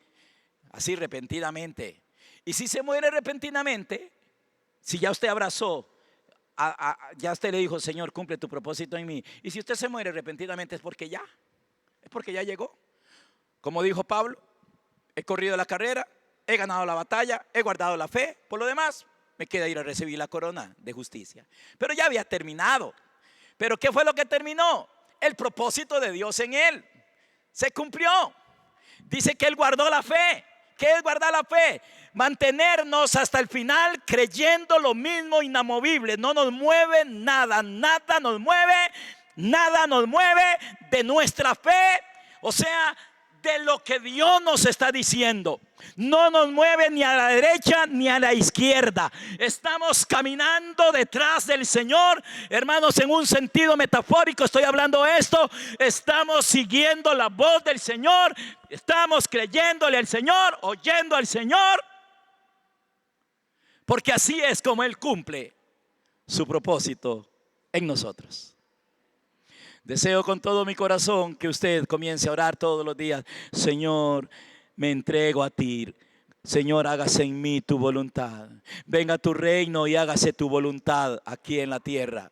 así repentinamente. Y si se muere repentinamente, si ya usted abrazó, ya usted le dijo, Señor, cumple tu propósito en mí. Y si usted se muere repentinamente es porque ya llegó. Como dijo Pablo, he corrido la carrera, he ganado la batalla, he guardado la fe. Por lo demás, me queda ir a recibir la corona de justicia. Pero ya había terminado. ¿Pero qué fue lo que terminó? El propósito de Dios en él se cumplió. Dice que él guardó la fe. ¿Qué es guardar la fe? Mantenernos hasta el final creyendo lo mismo, inamovible. No nos mueve nada, nada nos mueve de nuestra fe. O sea, de lo que Dios nos está diciendo. No nos mueve ni a la derecha ni a la izquierda. Estamos caminando detrás del Señor, hermanos, en un sentido metafórico estoy hablando esto. Estamos siguiendo la voz del Señor. Estamos creyéndole al Señor, oyendo al Señor, porque así es como Él cumple su propósito en nosotros. Deseo con todo mi corazón que usted comience a orar todos los días. Señor, me entrego a ti. Señor, hágase en mí tu voluntad. Venga tu reino y hágase tu voluntad aquí en la tierra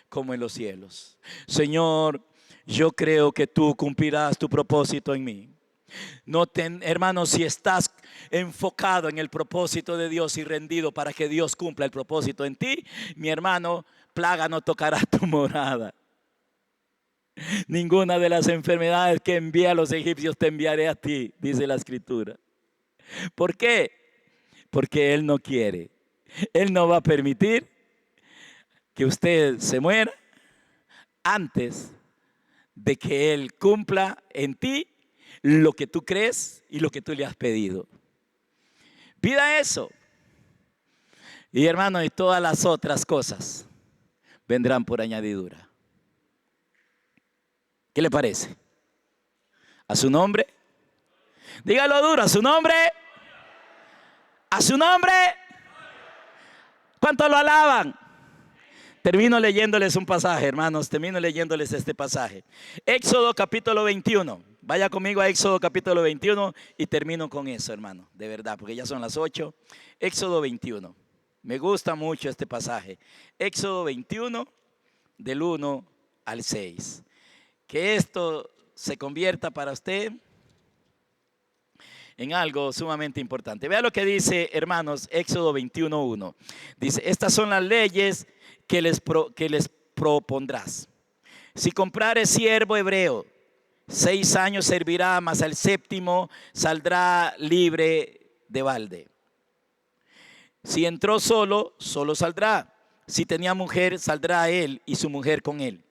como en los cielos. Señor, yo creo que tú cumplirás tu propósito en mí. Hermano, si estás enfocado en el propósito de Dios y rendido para que Dios cumpla el propósito en ti, mi hermano, plaga no tocará tu morada. Ninguna de las enfermedades que envía a los egipcios te enviaré a ti, dice la escritura. ¿Por qué? Porque Él no quiere. Él no va a permitir que usted se muera antes de que Él cumpla en ti lo que tú crees y lo que tú le has pedido. Pida eso. Y hermano, y todas las otras cosas vendrán por añadidura. ¿Qué le parece? ¿A su nombre? Dígalo duro, ¿a su nombre? ¿A su nombre? ¿Cuántos lo alaban? Termino leyéndoles un pasaje, hermanos. Termino leyéndoles este pasaje. Éxodo capítulo 21. Vaya conmigo a Éxodo capítulo 21 y termino con eso, hermano. De verdad, porque ya son las 8. Éxodo 21. Me gusta mucho este pasaje. Éxodo 21, del 1 al 6. Que esto se convierta para usted en algo sumamente importante. Vea lo que dice, hermanos, Éxodo 21:1. Dice, estas son las leyes que les propondrás. Si comprares siervo hebreo, 6 años servirá, mas al 7º saldrá libre de balde. Si entró solo, solo saldrá. Si tenía mujer, saldrá él y su mujer con él.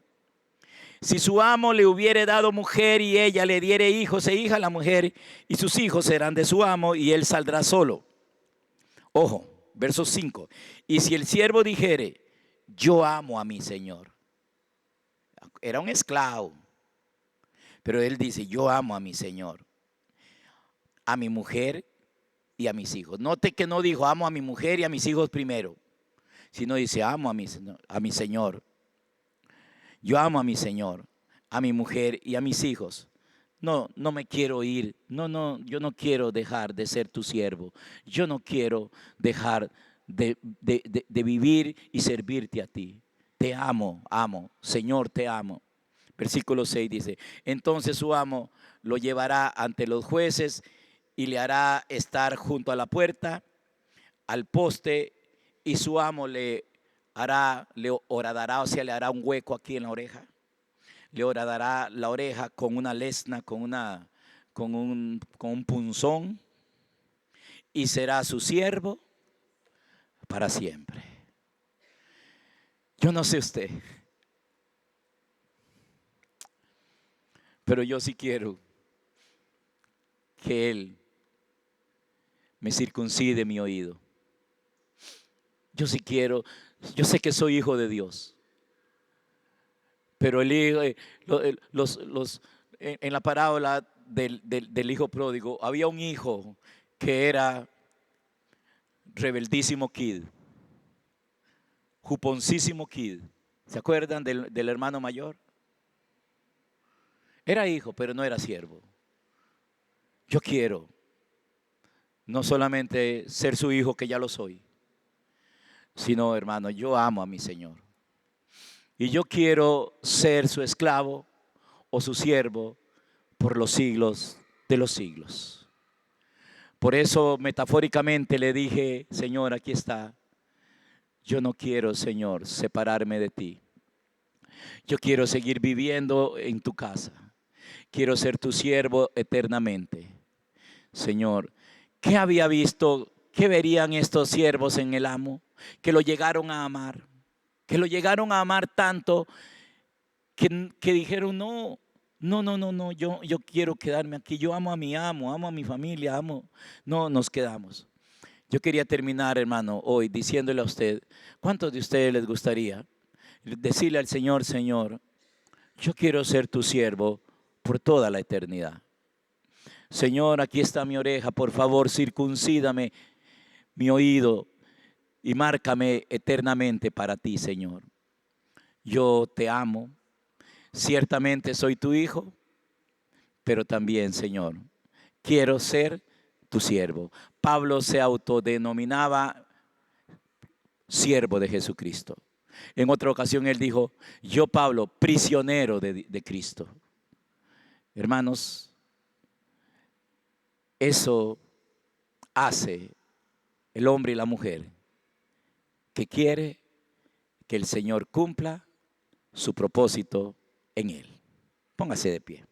Si su amo le hubiere dado mujer y ella le diere hijos e hijas, la mujer y sus hijos serán de su amo y él saldrá solo. Ojo, verso 5. Y si el siervo dijere, yo amo a mi señor. Era un esclavo, pero él dice, yo amo a mi señor, a mi mujer y a mis hijos. Note que no dijo, amo a mi mujer y a mis hijos primero, sino dice, amo a mi señor. Yo amo a mi Señor, a mi mujer y a mis hijos. No me quiero ir. No, yo no quiero dejar de ser tu siervo. Yo no quiero dejar de vivir y servirte a ti. Te amo, Señor, te amo. Versículo 6 dice, entonces su amo lo llevará ante los jueces y le hará estar junto a la puerta, al poste, y su amo le horadará, o sea, le hará un hueco aquí en la oreja. Le horadará la oreja con una lesna, con un punzón, y será su siervo para siempre. Yo no sé usted, pero yo sí quiero que Él me circuncide mi oído. Yo sí quiero, yo sé que soy hijo de Dios, pero el hijo, en la parábola del hijo pródigo, había un hijo que era rebeldísimo kid, juponcísimo kid. ¿Se acuerdan del hermano mayor? Era hijo, pero no era siervo. Yo quiero no solamente ser su hijo, que ya lo soy, sino, hermano, yo amo a mi Señor. Y yo quiero ser su esclavo o su siervo por los siglos de los siglos. Por eso, metafóricamente le dije: Señor, aquí está. Yo no quiero, Señor, separarme de ti. Yo quiero seguir viviendo en tu casa. Quiero ser tu siervo eternamente. Señor, ¿qué había visto? ¿Qué verían estos siervos en el amo? Que lo llegaron a amar. Que lo llegaron a amar tanto que dijeron: no, no, no, no, no, yo quiero quedarme aquí. Yo amo a mi amo a mi familia, amo. No, nos quedamos. Yo quería terminar, hermano, hoy diciéndole a usted: ¿cuántos de ustedes les gustaría decirle al Señor: Señor, yo quiero ser tu siervo por toda la eternidad? Señor, aquí está mi oreja, por favor, circuncídame mi oído y márcame eternamente para ti, Señor. Yo te amo, ciertamente soy tu hijo, pero también, Señor, quiero ser tu siervo. Pablo se autodenominaba siervo de Jesucristo. En otra ocasión él dijo: yo, Pablo, prisionero de Cristo. Hermanos, eso hace el hombre y la mujer que quiere que el Señor cumpla su propósito en él. Póngase de pie.